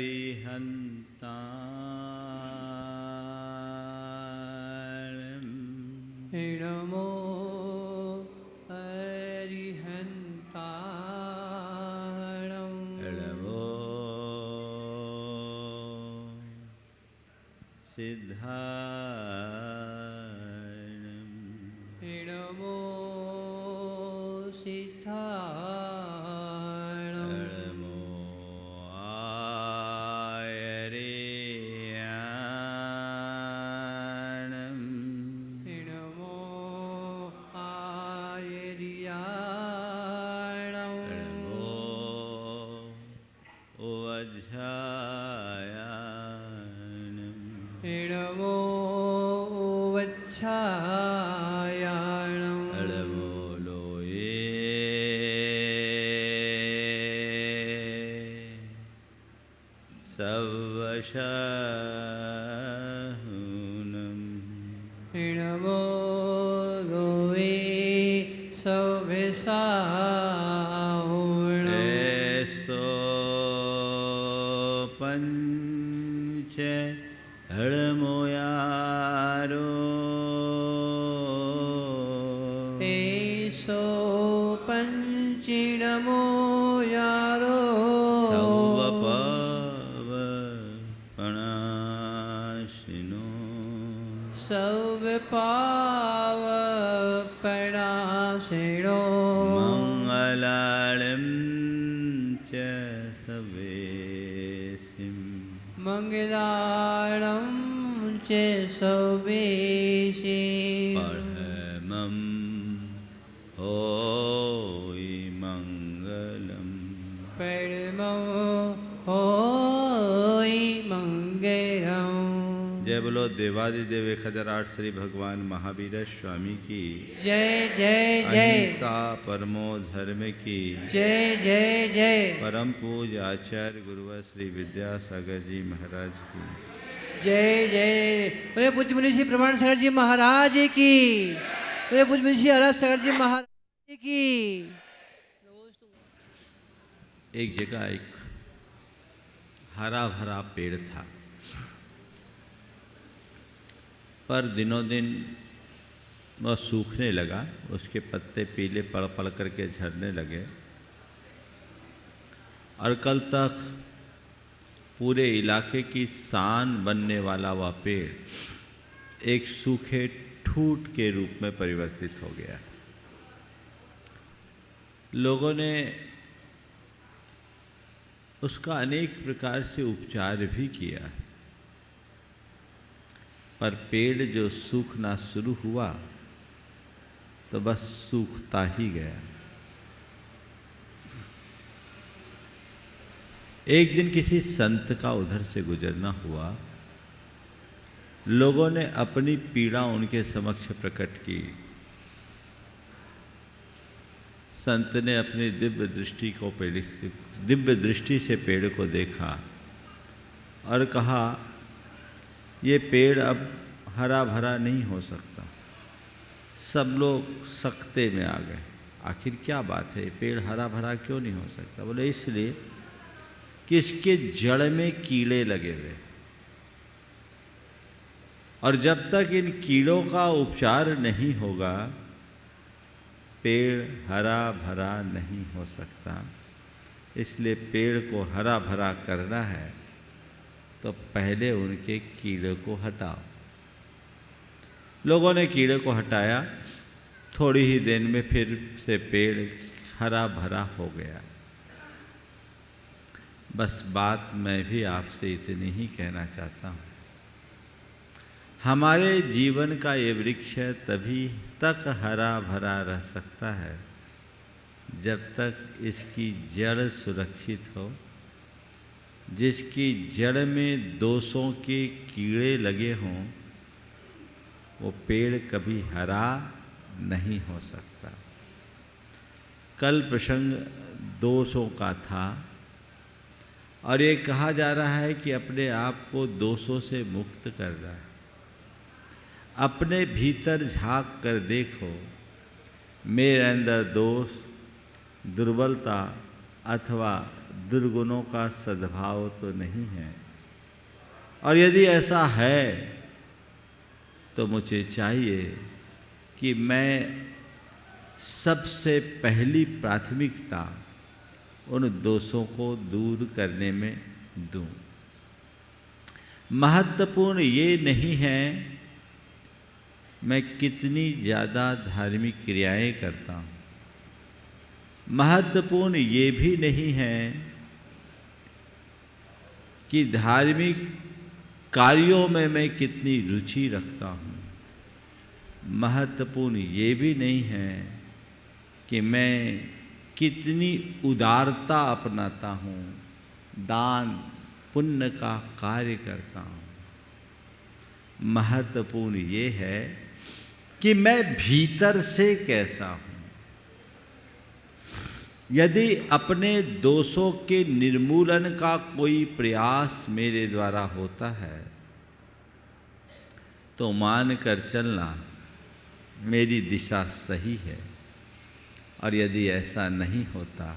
अरिहंता नमो हरिहंताणं नमो सिद्धाणं नमो सिद्धाणं नमो आयर्याणं नमो आयर्याणं नमो वज्रायाणं नमो वच्छायाणं नमो लोये सवशहुनं नमो लोवे सौभिसाहुणं ऐसो पंच हड़मोयारो एषो पञ्चिणमो यारो सौवपवपणाशिनो सौविपावपणाशिणो मंगलाळं च सवेसिं मङ्गलाणं च सौवेशे परमं होयि मङ्गलम् परमो होयि मङ्गलम्। जय बोलो देवादिदेव 1008 श्री भगवान महावीर स्वामी की जय जय जय अहिंसा परमो धर्म की जय जय जय परम पूज्य आचार्य गुरुवर श्री विद्यासागर जी महाराज की जय जय। बोले पूज्य मुनि श्री प्रमाण सागर जी महाराज की, बोले पूज्य मुनि श्री हरस सागर जी महाराज की। एक जगह एक हरा भरा पेड़ था, पर दिनों दिन वह सूखने लगा, उसके पत्ते पीले पड़ पड़ करके झड़ने लगे और कल तक पूरे इलाके की शान बनने वाला वह पेड़ एक सूखे ठूठ के रूप में परिवर्तित हो गया। लोगों ने उसका अनेक प्रकार से उपचार भी किया, पर पेड़ जो सूखना शुरू हुआ तो बस सूखता ही गया। एक दिन किसी संत का उधर से गुजरना हुआ। लोगों ने अपनी पीड़ा उनके समक्ष प्रकट की। संत ने अपनी दिव्य दृष्टि से पेड़ को देखा और कहा, ये पेड़ अब हरा भरा नहीं हो सकता। सब लोग सकते में आ गए, आखिर क्या बात है, पेड़ हरा भरा क्यों नहीं हो सकता? बोले इसलिए कि इसके जड़ में कीड़े लगे हुए, और जब तक इन कीड़ों का उपचार नहीं होगा पेड़ हरा भरा नहीं हो सकता। इसलिए पेड़ को हरा भरा करना है तो पहले उनके कीड़े को हटाओ। लोगों ने कीड़े को हटाया, थोड़ी ही देर में फिर से पेड़ हरा भरा हो गया। बस बात मैं भी आपसे इतनी ही कहना चाहता हूँ, हमारे जीवन का ये वृक्ष तभी तक हरा भरा रह सकता है जब तक इसकी जड़ सुरक्षित हो। जिसकी जड़ में दोषों के कीड़े लगे हों वो पेड़ कभी हरा नहीं हो सकता। कल प्रसंग दोषों का था और ये कहा जा रहा है कि अपने आप को दोषों से मुक्त कर रहा है। अपने भीतर झांक कर देखो, मेरे अंदर दोष, दुर्बलता अथवा दुर्गुणों का सद्भाव तो नहीं है, और यदि ऐसा है तो मुझे चाहिए कि मैं सबसे पहली प्राथमिकता उन दोषों को दूर करने में दूं। महत्वपूर्ण ये नहीं है मैं कितनी ज़्यादा धार्मिक क्रियाएं करता हूँ, महत्वपूर्ण ये भी नहीं है कि धार्मिक कार्यों में मैं कितनी रुचि रखता हूँ, महत्वपूर्ण ये भी नहीं है कि मैं कितनी उदारता अपनाता हूँ, दान पुण्य का कार्य करता हूँ। महत्वपूर्ण ये है कि मैं भीतर से कैसा हूँ। यदि अपने दोषों के निर्मूलन का कोई प्रयास मेरे द्वारा होता है तो मान कर चलना मेरी दिशा सही है, और यदि ऐसा नहीं होता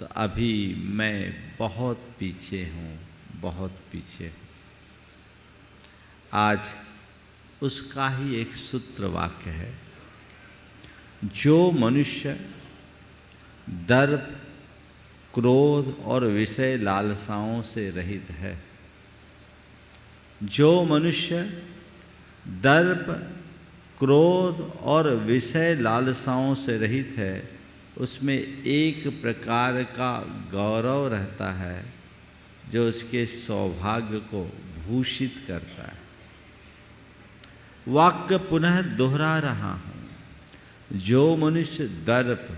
तो अभी मैं बहुत पीछे हूँ, बहुत पीछे हूँ। आज उसका ही एक सूत्र वाक्य है, जो मनुष्य दर्प, क्रोध और विषय लालसाओं से रहित है, जो मनुष्य दर्प, क्रोध और विषय लालसाओं से रहित है, उसमें एक प्रकार का गौरव रहता है जो उसके सौभाग्य को भूषित करता है। वाक्य पुनः दोहरा रहा हूँ, जो मनुष्य दर्प,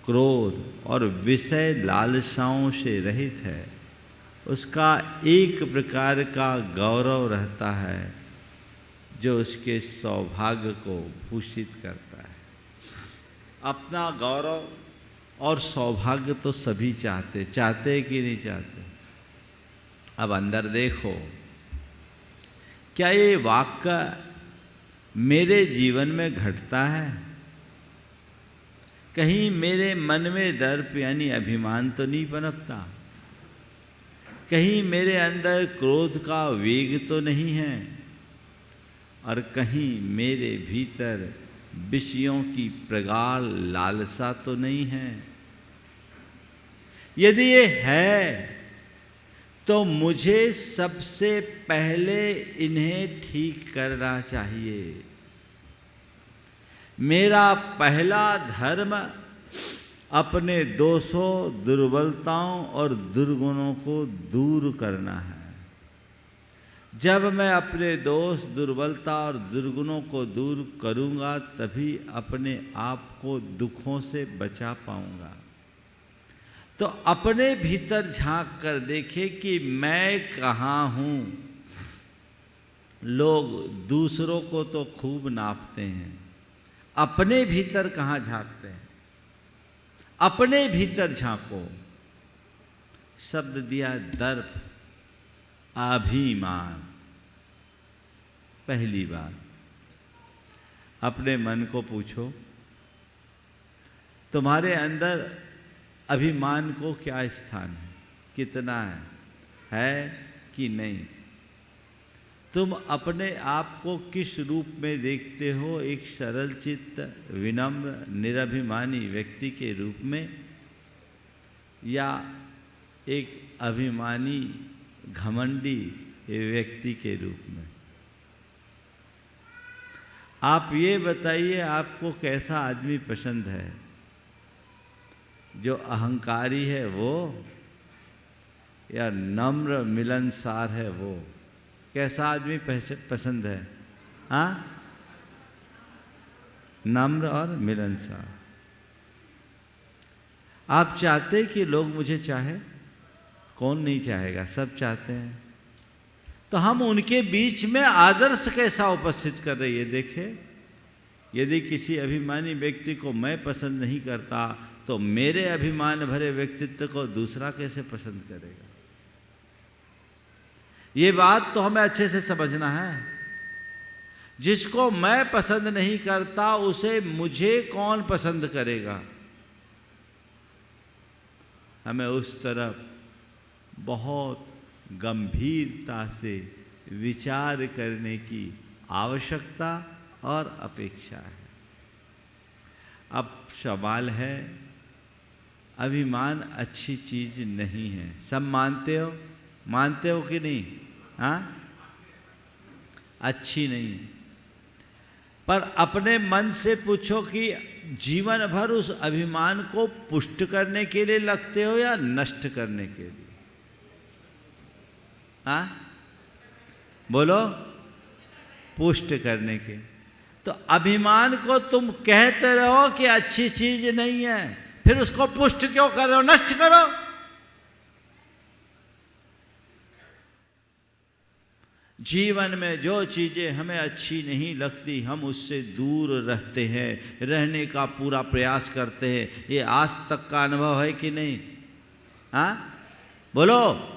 क्रोध और विषय लालसाओं से रहित है, उसका एक प्रकार का गौरव रहता है जो उसके सौभाग्य को भूषित करता है। अपना गौरव और सौभाग्य तो सभी चाहते कि नहीं चाहते? अब अंदर देखो, क्या ये वाक्य मेरे जीवन में घटता है? कहीं मेरे मन में दर्प यानी अभिमान तो नहीं पनपता? कहीं मेरे अंदर क्रोध का वेग तो नहीं है? और कहीं मेरे भीतर विषयों की प्रगाढ़ लालसा तो नहीं है? यदि ये है तो मुझे सबसे पहले इन्हें ठीक करना चाहिए। मेरा पहला धर्म अपने दोषों, दुर्बलताओं और दुर्गुणों को दूर करना है। जब मैं अपने दोष, दुर्बलता और दुर्गुणों को दूर करूंगा तभी अपने आप को दुखों से बचा पाऊंगा। तो अपने भीतर झांक कर देखे कि मैं कहाँ हूँ। लोग दूसरों को तो खूब नापते हैं, अपने भीतर कहाँ झांकते हैं। अपने भीतर झांको। शब्द दिया दर्प, अभिमान। पहली बार अपने मन को पूछो, तुम्हारे अंदर अभिमान को क्या स्थान है, कितना है कि नहीं। तुम अपने आप को किस रूप में देखते हो, एक सरल चित्त, विनम्र, निरभिमानी व्यक्ति के रूप में, या एक अभिमानी, घमंडी व्यक्ति के रूप में। आप ये बताइए, आपको कैसा आदमी पसंद है? जो अहंकारी है वो, या नम्र मिलनसार है वो? कैसा आदमी पसंद है? हाँ, नम्र और मिलनसार। आप चाहते कि लोग मुझे चाहे? कौन नहीं चाहेगा, सब चाहते हैं। तो हम उनके बीच में आदर्श कैसा उपस्थित कर रही है। देखिए, यदि किसी अभिमानी व्यक्ति को मैं पसंद नहीं करता तो मेरे अभिमान भरे व्यक्तित्व को दूसरा कैसे पसंद करेगा। ये बात तो हमें अच्छे से समझना है। जिसको मैं पसंद नहीं करता उसे मुझे कौन पसंद करेगा। हमें उस तरफ बहुत गंभीरता से विचार करने की आवश्यकता और अपेक्षा है। अब सवाल है, अभिमान अच्छी चीज नहीं है, सब मानते हो? मानते हो कि नहीं? हाँ, अच्छी नहीं है। पर अपने मन से पूछो कि जीवन भर उस अभिमान को पुष्ट करने के लिए लगते हो या नष्ट करने के लिए? हाँ, बोलो। पुष्ट करने के। तो अभिमान को तुम कहते रहो कि अच्छी चीज नहीं है, फिर उसको पुष्ट क्यों कर रहे हो? नष्ट करो। जीवन में जो चीजें हमें अच्छी नहीं लगती हम उससे दूर रहते हैं, रहने का पूरा प्रयास करते हैं। ये आज तक का अनुभव है कि नहीं? हाँ, बोलो।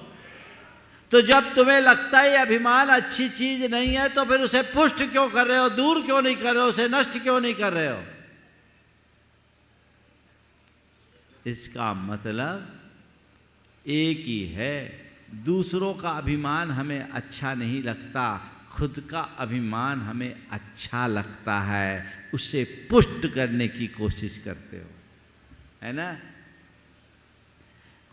तो जब तुम्हें लगता है अभिमान अच्छी चीज नहीं है तो फिर उसे पुष्ट क्यों कर रहे हो, दूर क्यों नहीं कर रहे हो, उसे नष्ट क्यों नहीं कर रहे हो? इसका मतलब एक ही है, दूसरों का अभिमान हमें अच्छा नहीं लगता, खुद का अभिमान हमें अच्छा लगता है, उसे पुष्ट करने की कोशिश करते हो, है ना।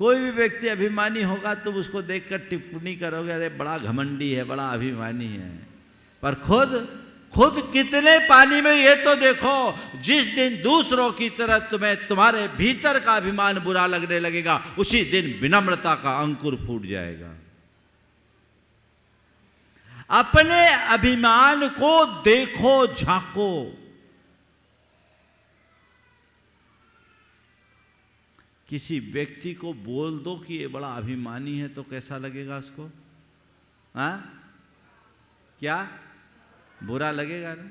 कोई भी व्यक्ति अभिमानी होगा तुम उसको देखकर टिप्पणी करोगे, अरे बड़ा घमंडी है, बड़ा अभिमानी है। पर खुद कितने पानी में ये तो देखो। जिस दिन दूसरों की तरह तुम्हें तुम्हारे भीतर का अभिमान बुरा लगने लगेगा उसी दिन विनम्रता का अंकुर फूट जाएगा। अपने अभिमान को देखो, झांको। किसी व्यक्ति को बोल दो कि ये बड़ा अभिमानी है तो कैसा लगेगा उसको? हाँ, क्या बुरा लगेगा ना।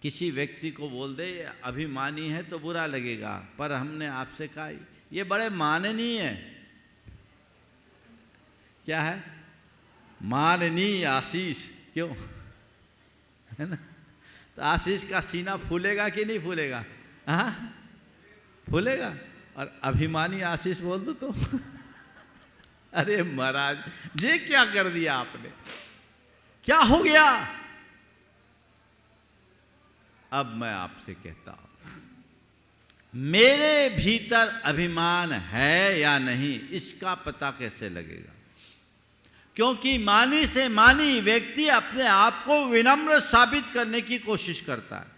किसी व्यक्ति को बोल दे ये अभिमानी है तो बुरा लगेगा, पर हमने आपसे कहा ये बड़े माननीय है। क्या है? माननीय आशीष। क्यों? है ना। तो आशीष का सीना फूलेगा कि नहीं फूलेगा? हाँ, फूलेगा। और अभिमानी आशीष बोल दो तो अरे महाराज ये क्या कर दिया आपने, क्या हो गया? अब मैं आपसे कहता हूं, मेरे भीतर अभिमान है या नहीं इसका पता कैसे लगेगा? क्योंकि मानी से मानी व्यक्ति अपने आप को विनम्र साबित करने की कोशिश करता है।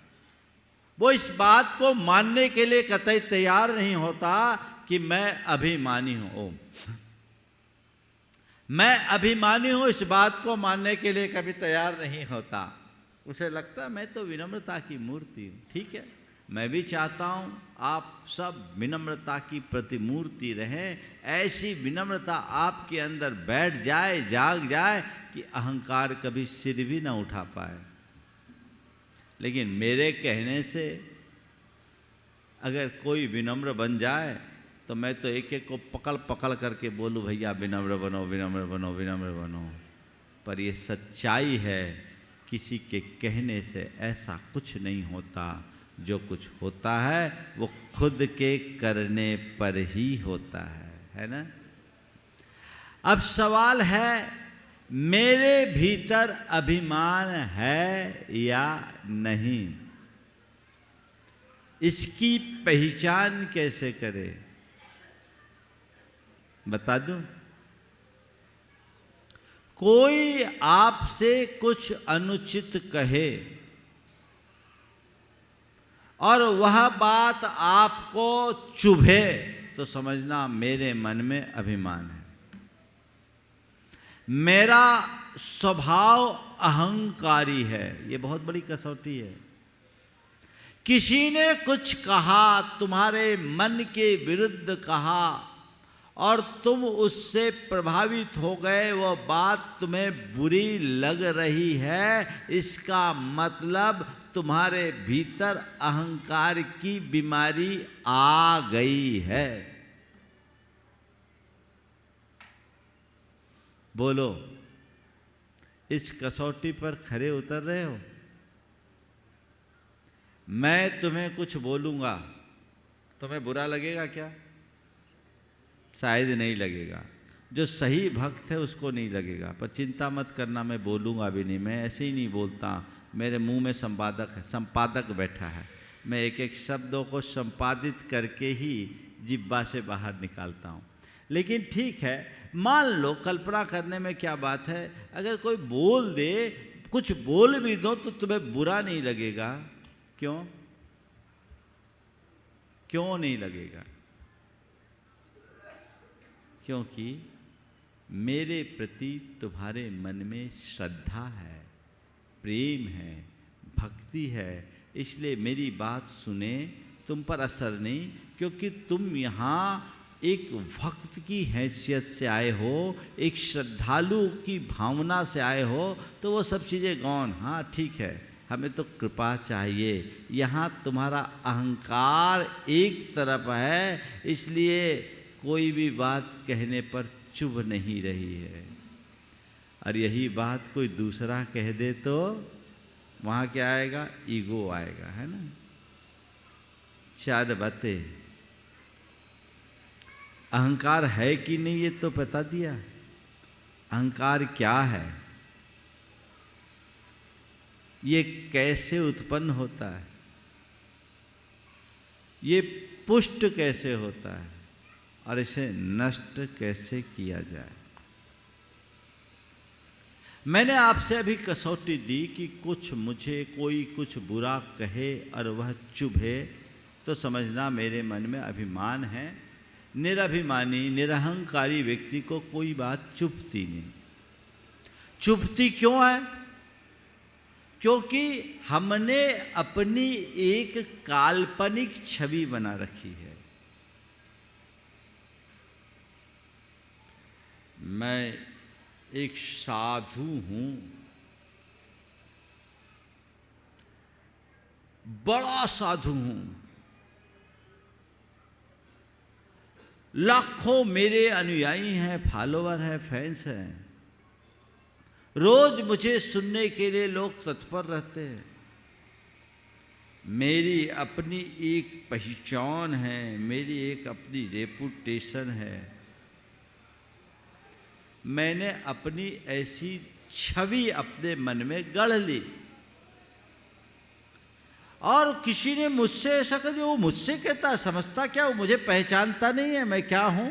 वो इस बात को मानने के लिए कतई तैयार नहीं होता कि मैं अभिमानी हूं। ओम, मैं अभिमानी हूं, इस बात को मानने के लिए कभी तैयार नहीं होता। उसे लगता मैं तो विनम्रता की मूर्ति हूं। ठीक है, मैं भी चाहता हूं आप सब विनम्रता की प्रतिमूर्ति रहें। ऐसी विनम्रता आपके अंदर बैठ जाए, जाग जाए कि अहंकार कभी सिर भी ना उठा पाए। लेकिन मेरे कहने से अगर कोई विनम्र बन जाए तो मैं तो एक एक को पकड़ पकड़ करके बोलूं भैया विनम्र बनो, विनम्र बनो, विनम्र बनो। पर ये सच्चाई है, किसी के कहने से ऐसा कुछ नहीं होता। जो कुछ होता है वो खुद के करने पर ही होता है ना। अब सवाल है, मेरे भीतर अभिमान है या नहीं? इसकी पहचान कैसे करें? बता दूं? कोई आपसे कुछ अनुचित कहे और वह बात आपको चुभे तो समझना मेरे मन में अभिमान है। मेरा स्वभाव अहंकारी है। ये बहुत बड़ी कसौटी है। किसी ने कुछ कहा, तुम्हारे मन के विरुद्ध कहा और तुम उससे प्रभावित हो गए, वो बात तुम्हें बुरी लग रही है, इसका मतलब तुम्हारे भीतर अहंकार की बीमारी आ गई है। बोलो, इस कसौटी पर खरे उतर रहे हो? मैं तुम्हें कुछ बोलूंगा, तुम्हें बुरा लगेगा क्या? शायद नहीं लगेगा। जो सही भक्त है उसको नहीं लगेगा। पर चिंता मत करना, मैं बोलूंगा भी नहीं। मैं ऐसे ही नहीं बोलता। मेरे मुंह में संपादक बैठा है। मैं एक एक शब्दों को संपादित करके ही जिब्बा से बाहर निकालता हूँ। लेकिन ठीक है, मान लो, कल्पना करने में क्या बात है, अगर कोई बोल दे, कुछ बोल भी दो तो तुम्हें बुरा नहीं लगेगा। क्यों? क्यों नहीं लगेगा? क्योंकि मेरे प्रति तुम्हारे मन में श्रद्धा है, प्रेम है, भक्ति है। इसलिए मेरी बात सुने, तुम पर असर नहीं, क्योंकि तुम यहाँ एक भक्त की हैसियत से आए हो, एक श्रद्धालु की भावना से आए हो, तो वो सब चीज़ें गौण। हाँ ठीक है, हमें तो कृपा चाहिए। यहाँ तुम्हारा अहंकार एक तरफ है, इसलिए कोई भी बात कहने पर चुभ नहीं रही है। और यही बात कोई दूसरा कह दे तो वहाँ क्या आएगा? ईगो आएगा, है ना। चार बातें। अहंकार है कि नहीं ये तो बता दिया। अहंकार क्या है, ये कैसे उत्पन्न होता है, ये पुष्ट कैसे होता है और इसे नष्ट कैसे किया जाए। मैंने आपसे अभी कसौटी दी कि कुछ मुझे कोई कुछ बुरा कहे और वह चुभे तो समझना मेरे मन में अभिमान है। निरभिमानी निरहंकारी व्यक्ति को कोई बात चुभती नहीं। चुभती क्यों है? क्योंकि हमने अपनी एक काल्पनिक छवि बना रखी है। मैं एक साधु हूं, बड़ा साधु हूं, लाखों मेरे अनुयायी हैं, फॉलोवर हैं, फैंस हैं, रोज मुझे सुनने के लिए लोग तत्पर रहते हैं। मेरी अपनी एक पहचान है, मेरी एक अपनी रेपुटेशन है। मैंने अपनी ऐसी छवि अपने मन में गढ़ ली और किसी ने मुझसे ऐसा कर दिया। वो मुझसे कहता, समझता क्या, वो मुझे पहचानता नहीं है मैं क्या हूं।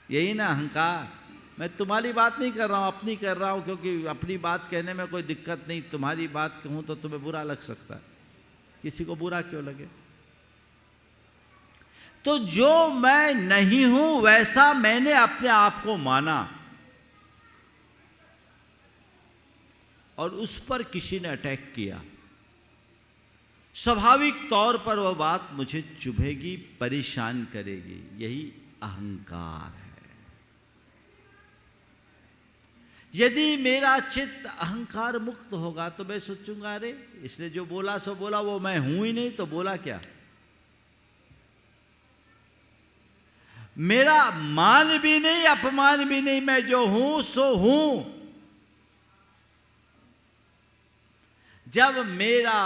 यही ना अहंकार। मैं तुम्हारी बात नहीं कर रहा हूँ, अपनी कर रहा हूँ, क्योंकि अपनी बात कहने में कोई दिक्कत नहीं, तुम्हारी बात कहूँ तो तुम्हें बुरा लग सकता है। किसी को बुरा क्यों लगे? तो जो मैं नहीं हूं वैसा मैंने अपने आप को माना और उस पर किसी ने अटैक किया। स्वाभाविक तौर पर वह बात मुझे चुभेगी, परेशान करेगी। यही अहंकार है। यदि मेरा चित्त अहंकार मुक्त होगा तो मैं सोचूंगा, अरे इसने जो बोला सो बोला, वो मैं हूं ही नहीं तो बोला क्या। मेरा मान भी नहीं, अपमान भी नहीं, मैं जो हूं सो हूं। जब मेरा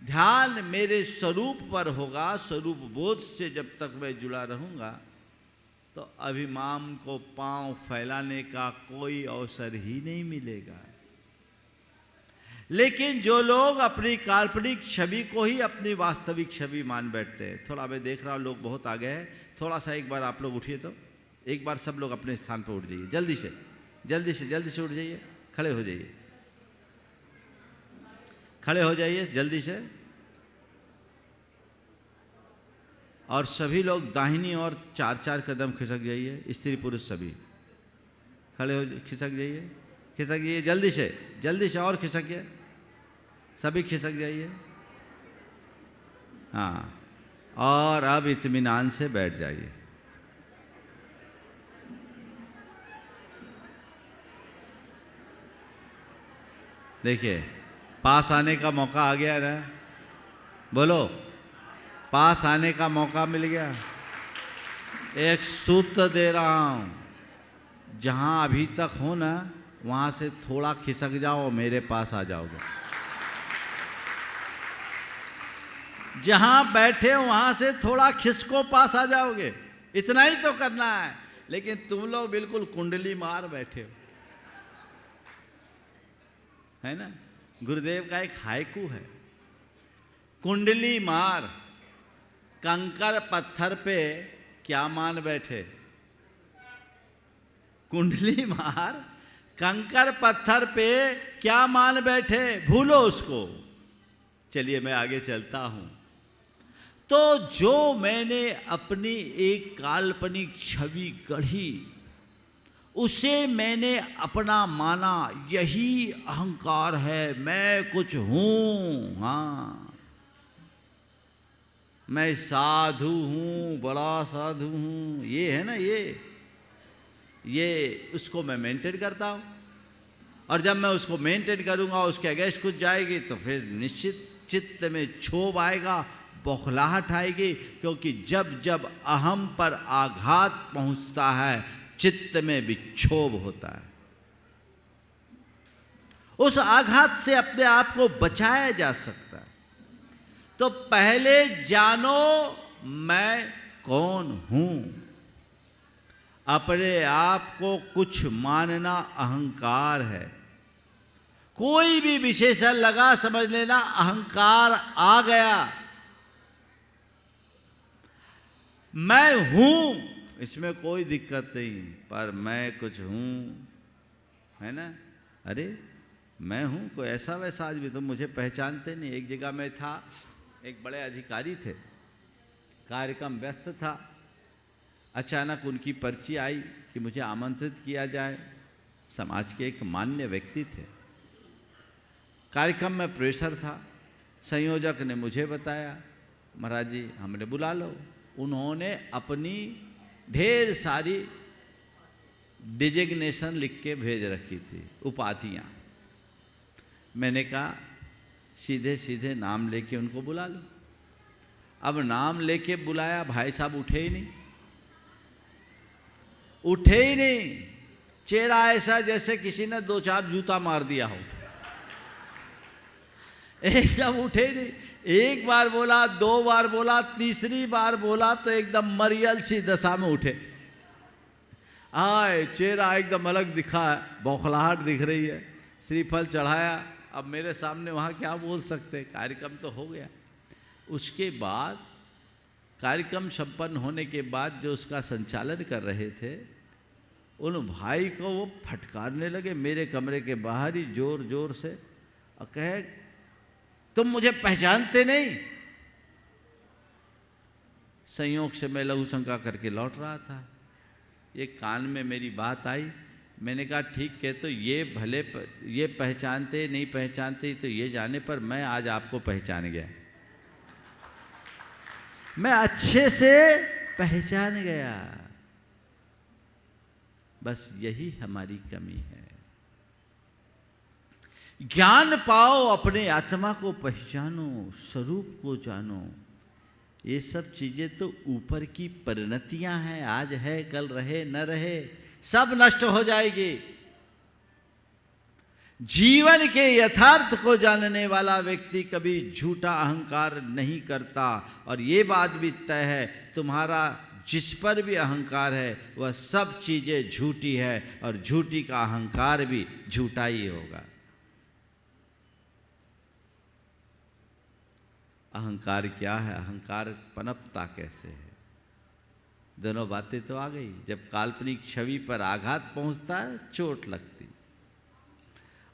ध्यान मेरे स्वरूप पर होगा, स्वरूप बोध से जब तक मैं जुड़ा रहूंगा, तो अभिमान को पांव फैलाने का कोई अवसर ही नहीं मिलेगा। लेकिन जो लोग अपनी काल्पनिक छवि को ही अपनी वास्तविक छवि मान बैठते हैं, थोड़ा मैं देख रहा हूं लोग बहुत आगे हैं, थोड़ा सा एक बार आप लोग उठिए, तो एक बार सब लोग अपने स्थान पर उठ जाइए, जल्दी से जल्दी से जल्दी से उठ जाइए, खड़े हो जाइए, खड़े हो जाइए जल्दी से। और सभी लोग दाहिनी और 4-4 कदम खिसक जाइए, स्त्री पुरुष सभी खड़े हो, खिसक जाइए, खिसक जाइए जल्दी से और खिसकिए, सभी खिसक जाइए। हाँ, और अब इत्मीनान से बैठ जाइए। देखिए, पास आने का मौका आ गया ना, बोलो, पास आने का मौका मिल गया। एक सूत्र दे रहा हूं, जहां अभी तक हो ना वहां से थोड़ा खिसक जाओ, मेरे पास आ जाओगे। जहां बैठे वहां से थोड़ा खिसको, पास आ जाओगे। इतना ही तो करना है। लेकिन तुम लोग बिल्कुल कुंडली मार बैठे हो, है ना। गुरुदेव का एक हाइकू है, कुंडली मार, कंकर पत्थर पे क्या मान बैठे। कुंडली मार, कंकर पत्थर पे क्या मान बैठे, भूलो उसको। चलिए मैं आगे चलता हूं। तो जो मैंने अपनी एक काल्पनिक छवि गढ़ी, उसे मैंने अपना माना, यही अहंकार है। मैं कुछ हूं, हाँ, मैं साधु हूं, बड़ा साधु हूं, ये है ना, ये उसको मैं मेंटेन करता हूं। और जब मैं उसको मेंटेन करूंगा, उसके अगेंस्ट कुछ जाएगी तो फिर निश्चित चित्त में क्षोभ आएगा, बौखलाहट आएगी। क्योंकि जब जब अहम पर आघात पहुंचता है, चित्त में विक्षोभ होता है। उस आघात से अपने आप को बचाया जा सकता है। तो पहले जानो मैं कौन हूं। अपने आप को कुछ मानना अहंकार है। कोई भी विशेषण लगा, समझ लेना अहंकार आ गया। मैं हूं, इसमें कोई दिक्कत नहीं, पर मैं कुछ हूं, है ना। अरे मैं हूं, कोई ऐसा वैसा आदमी, तो मुझे पहचानते नहीं। एक जगह में था, एक बड़े अधिकारी थे, कार्यक्रम व्यस्त था, अचानक उनकी पर्ची आई कि मुझे आमंत्रित किया जाए। समाज के एक मान्य व्यक्ति थे, कार्यक्रम में प्रेशर था। संयोजक ने मुझे बताया, महाराज जी हमने बुला लो। उन्होंने अपनी ढेर सारी डिजिग्नेशन लिख के भेज रखी थी, उपाधियाँ। मैंने कहा सीधे सीधे नाम लेके उनको बुला लो। अब नाम लेके बुलाया, भाई साहब उठे ही नहीं, उठे ही नहीं। चेहरा ऐसा जैसे किसी ने 2-4 जूता मार दिया हो। एकदम उठे ही नहीं। एक बार बोला, 2 बार बोला, तीसरी बार बोला तो एकदम मरियल सी दशा में उठे। आए, चेहरा एकदम अलग दिखा है, बौखलाहट दिख रही है। श्रीफल चढ़ाया। अब मेरे सामने वहाँ क्या बोल सकते, कार्यक्रम तो हो गया। उसके बाद कार्यक्रम संपन्न होने के बाद जो उसका संचालन कर रहे थे, उन भाई को वो फटकारने लगे मेरे कमरे के बाहर ही जोर जोर से और कहे तुम मुझे पहचानते नहीं। संयोग से मैं लघु शंका करके लौट रहा था, ये कान में मेरी बात आई। मैंने कहा ठीक है, तो ये भले ये पहचानते नहीं पहचानते तो ये जाने, पर मैं आज आपको पहचान गया, मैं अच्छे से पहचान गया। बस यही हमारी कमी है। ज्ञान पाओ, अपने आत्मा को पहचानो, स्वरूप को जानो। ये सब चीजें तो ऊपर की परिणतियां हैं, आज है कल रहे न रहे, सब नष्ट हो जाएगी। जीवन के यथार्थ को जानने वाला व्यक्ति कभी झूठा अहंकार नहीं करता। और ये बात भी तय है, तुम्हारा जिस पर भी अहंकार है वह सब चीजें झूठी है, और झूठी का अहंकार भी झूठा ही होगा। अहंकार क्या है, अहंकार पनपता कैसे है, दोनों बातें तो आ गई। जब काल्पनिक छवि पर आघात पहुंचता है, चोट लगती।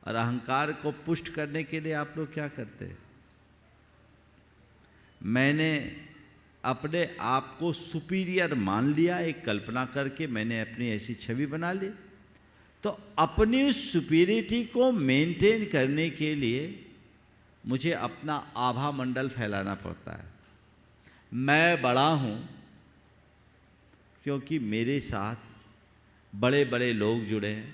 और अहंकार को पुष्ट करने के लिए आप लोग क्या करते हैं? मैंने अपने आप को सुपीरियर मान लिया, एक कल्पना करके मैंने अपनी ऐसी छवि बना ली। तो अपनी सुपीरियरिटी को मेंटेन करने के लिए मुझे अपना आभा मंडल फैलाना पड़ता है। मैं बड़ा हूँ क्योंकि मेरे साथ बड़े बड़े लोग जुड़े हैं।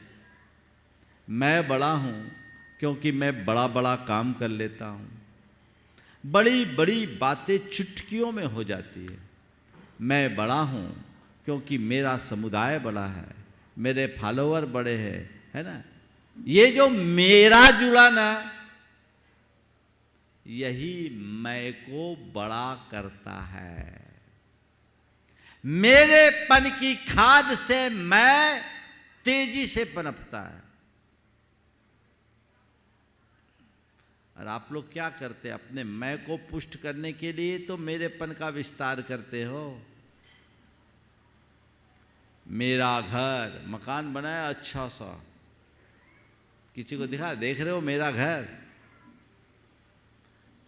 मैं बड़ा हूँ क्योंकि मैं बड़ा बड़ा काम कर लेता हूँ। बड़ी बड़ी बातें चुटकियों में हो जाती है। मैं बड़ा हूँ क्योंकि मेरा समुदाय बड़ा है, मेरे फॉलोअर बड़े हैं, है ना। ये जो मेरा जुड़ा ना, यही मैं को बड़ा करता है। मेरे पन की खाद से मैं तेजी से पनपता है। और आप लोग क्या करते हैं? अपने मैं को पुष्ट करने के लिए तो मेरेपन का विस्तार करते हो। मेरा घर, मकान बनाया अच्छा सा, किसी को दिखा, देख रहे हो मेरा घर,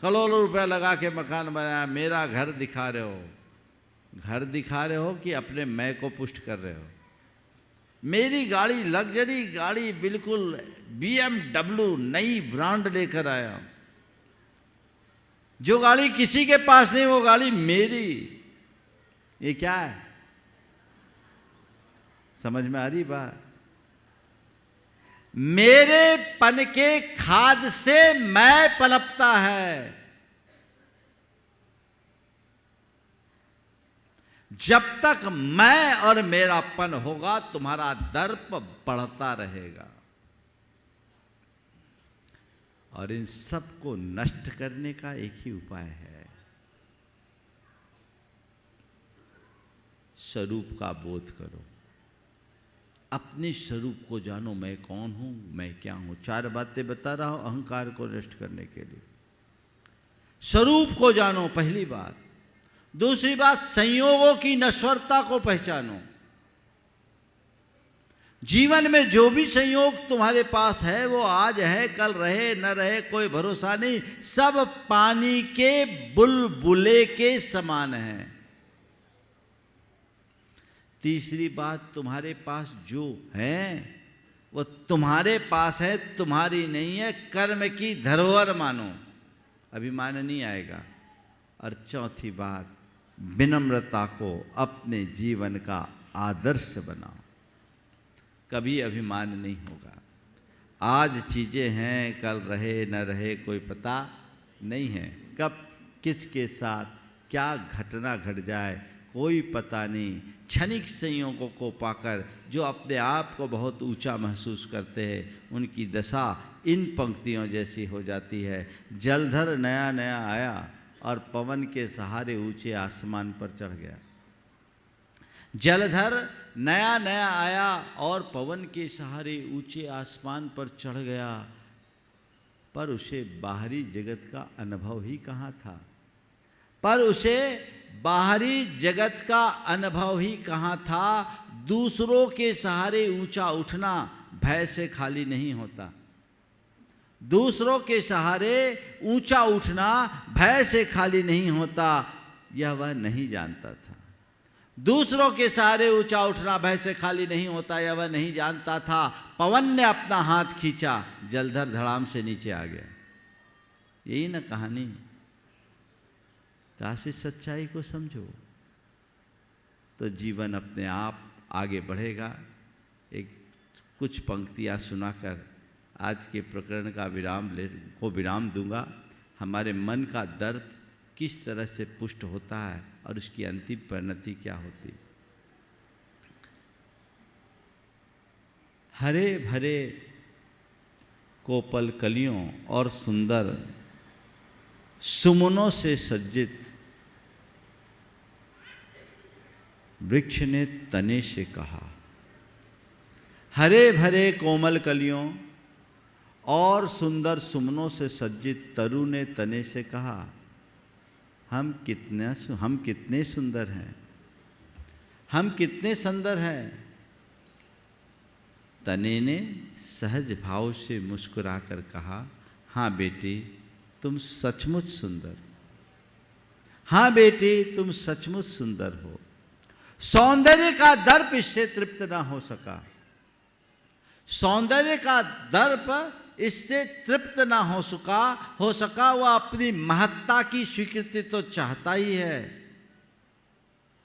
करोड़ों रुपया लगा के मकान बनाया, मेरा घर दिखा रहे हो। घर दिखा रहे हो कि अपने मैं को पुष्ट कर रहे हो? मेरी गाड़ी, लग्जरी गाड़ी, बिल्कुल BMW नई ब्रांड लेकर आया। जो गाड़ी किसी के पास नहीं वो गाड़ी मेरी। ये क्या है? समझ में आ रही बात? मेरे पन के खाद से मैं पनपता है। जब तक मैं और मेरापन होगा तुम्हारा दर्प बढ़ता रहेगा। और इन सब को नष्ट करने का एक ही उपाय है, स्वरूप का बोध करो। अपने स्वरूप को जानो, मैं कौन हूं, मैं क्या हूं। 4 बातें बता रहा हूं अहंकार को नष्ट करने के लिए। स्वरूप को जानो, पहली बात। दूसरी बात, संयोगों की नश्वरता को पहचानो। जीवन में जो भी संयोग तुम्हारे पास है वो आज है, कल रहे न रहे, कोई भरोसा नहीं। सब पानी के बुलबुले के समान है। तीसरी बात, तुम्हारे पास जो है वो तुम्हारे पास है, तुम्हारी नहीं है। कर्म की धरोहर मानो, अभिमान नहीं आएगा। और चौथी बात, विनम्रता को अपने जीवन का आदर्श बनाओ, कभी अभिमान नहीं होगा। आज चीज़ें हैं, कल रहे न रहे कोई पता नहीं है। कब किसके साथ क्या घटना घट जाए कोई पता नहीं। क्षणिक संयोगों को पाकर जो अपने आप को बहुत ऊंचा महसूस करते हैं, उनकी दशा इन पंक्तियों जैसी हो जाती है। जलधर नया नया आया और पवन के सहारे ऊंचे आसमान पर चढ़ गया। जलधर नया नया आया और पवन के सहारे ऊंचे आसमान पर चढ़ गया, पर उसे बाहरी जगत का अनुभव ही कहाँ था। पर उसे बाहरी जगत का अनुभव ही कहाँ था। दूसरों के सहारे ऊंचा उठना भय से खाली नहीं होता। दूसरों के सहारे ऊंचा उठना भय से खाली नहीं होता, यह वह नहीं जानता था। दूसरों के सहारे ऊंचा उठना भय से खाली नहीं होता, यह वह नहीं जानता था। पवन ने अपना हाथ खींचा, जलधर धड़ाम से नीचे आ गया। यही ना कहानी। काशी सच्चाई को समझो तो जीवन अपने आप आगे बढ़ेगा। एक कुछ पंक्तियां सुनाकर आज के प्रकरण का विराम दूंगा। हमारे मन का दर्प किस तरह से पुष्ट होता है और उसकी अंतिम परिणति क्या होती। हरे भरे कोपल कलियों और सुंदर सुमनों से सज्जित वृक्ष ने तने से कहा। हरे भरे कोमल कलियों और सुंदर सुमनों से सज्जित तरु ने तने से कहा, हम कितने सुंदर हैं, हम कितने सुंदर हैं। तने ने सहज भाव से मुस्कुराकर कहा, हाँ बेटी तुम सचमुच सुंदर, हाँ बेटी तुम सचमुच सुंदर हो। सौंदर्य का दर्प इससे तृप्त ना हो सका, सौंदर्य का दर्प इससे तृप्त ना हो सका। वह अपनी महत्ता की स्वीकृति तो चाहता ही है,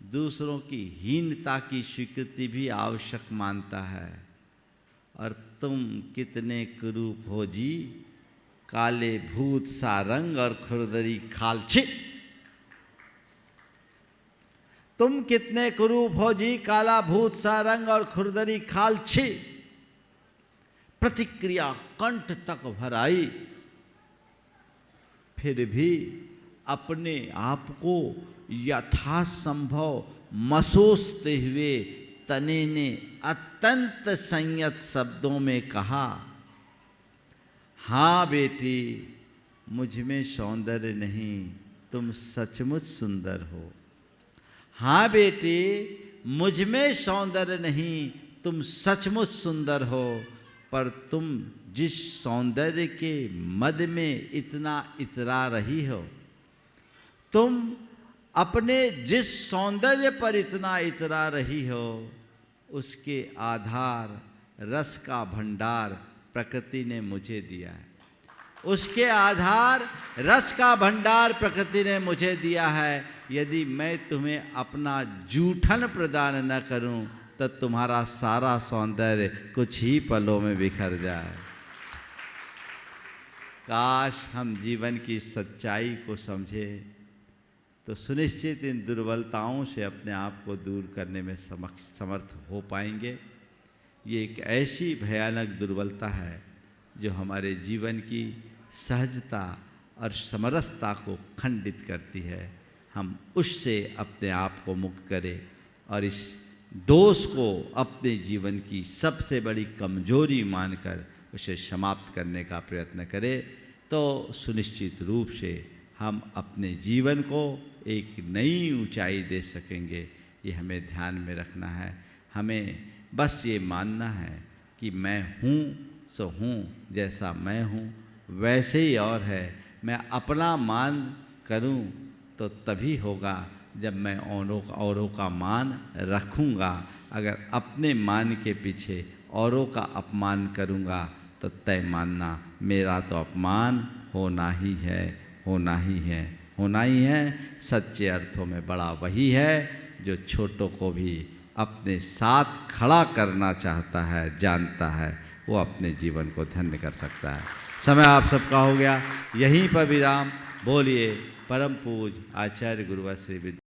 दूसरों की हीनता की स्वीकृति भी आवश्यक मानता है। और तुम कितने कुरूप हो जी, काले भूत सा रंग और खुरदरी खाल। छी, तुम कितने कुरूप हो जी, काला भूत सा रंग और खुरदरी खाल। छी, प्रतिक्रिया कंठ तक भराई, फिर भी अपने आप को यथासंभव मसोसते हुए तने ने अत्यंत संयत शब्दों में कहा, हाँ बेटी मुझ में सौंदर्य नहीं, तुम सचमुच सुंदर हो। हाँ बेटी मुझ में सौंदर्य नहीं, तुम सचमुच सुंदर हो। पर तुम जिस सौंदर्य के मद में इतना इतरा रही हो, तुम अपने जिस सौंदर्य पर इतना इतरा रही हो, उसके आधार रस का भंडार प्रकृति ने मुझे दिया है। उसके आधार रस का भंडार प्रकृति ने मुझे दिया है। यदि मैं तुम्हें अपना जूठन प्रदान न करूं तो तुम्हारा सारा सौंदर्य कुछ ही पलों में बिखर जाए। काश हम जीवन की सच्चाई को समझें तो सुनिश्चित इन दुर्बलताओं से अपने आप को दूर करने में समर्थ हो पाएंगे। ये एक ऐसी भयानक दुर्बलता है जो हमारे जीवन की सहजता और समरसता को खंडित करती है। हम उससे अपने आप को मुक्त करें और इस दोष को अपने जीवन की सबसे बड़ी कमजोरी मानकर उसे समाप्त करने का प्रयत्न करें, तो सुनिश्चित रूप से हम अपने जीवन को एक नई ऊंचाई दे सकेंगे। ये हमें ध्यान में रखना है। हमें बस ये मानना है कि मैं हूँ सो हूँ, जैसा मैं हूँ वैसे ही और है। मैं अपना मान करूँ तो तभी होगा जब मैं औरों का मान रखूँगा। अगर अपने मान के पीछे औरों का अपमान करूँगा तो तय मानना मेरा तो अपमान होना ही है, होना ही है, होना ही है। सच्चे अर्थों में बड़ा वही है जो छोटों को भी अपने साथ खड़ा करना चाहता है, जानता है, वो अपने जीवन को धन्य कर सकता है। समय आप सबका हो गया, यहीं पर विराम। बोलिए परम पूज आचार्य गुरुवर श्री विद्या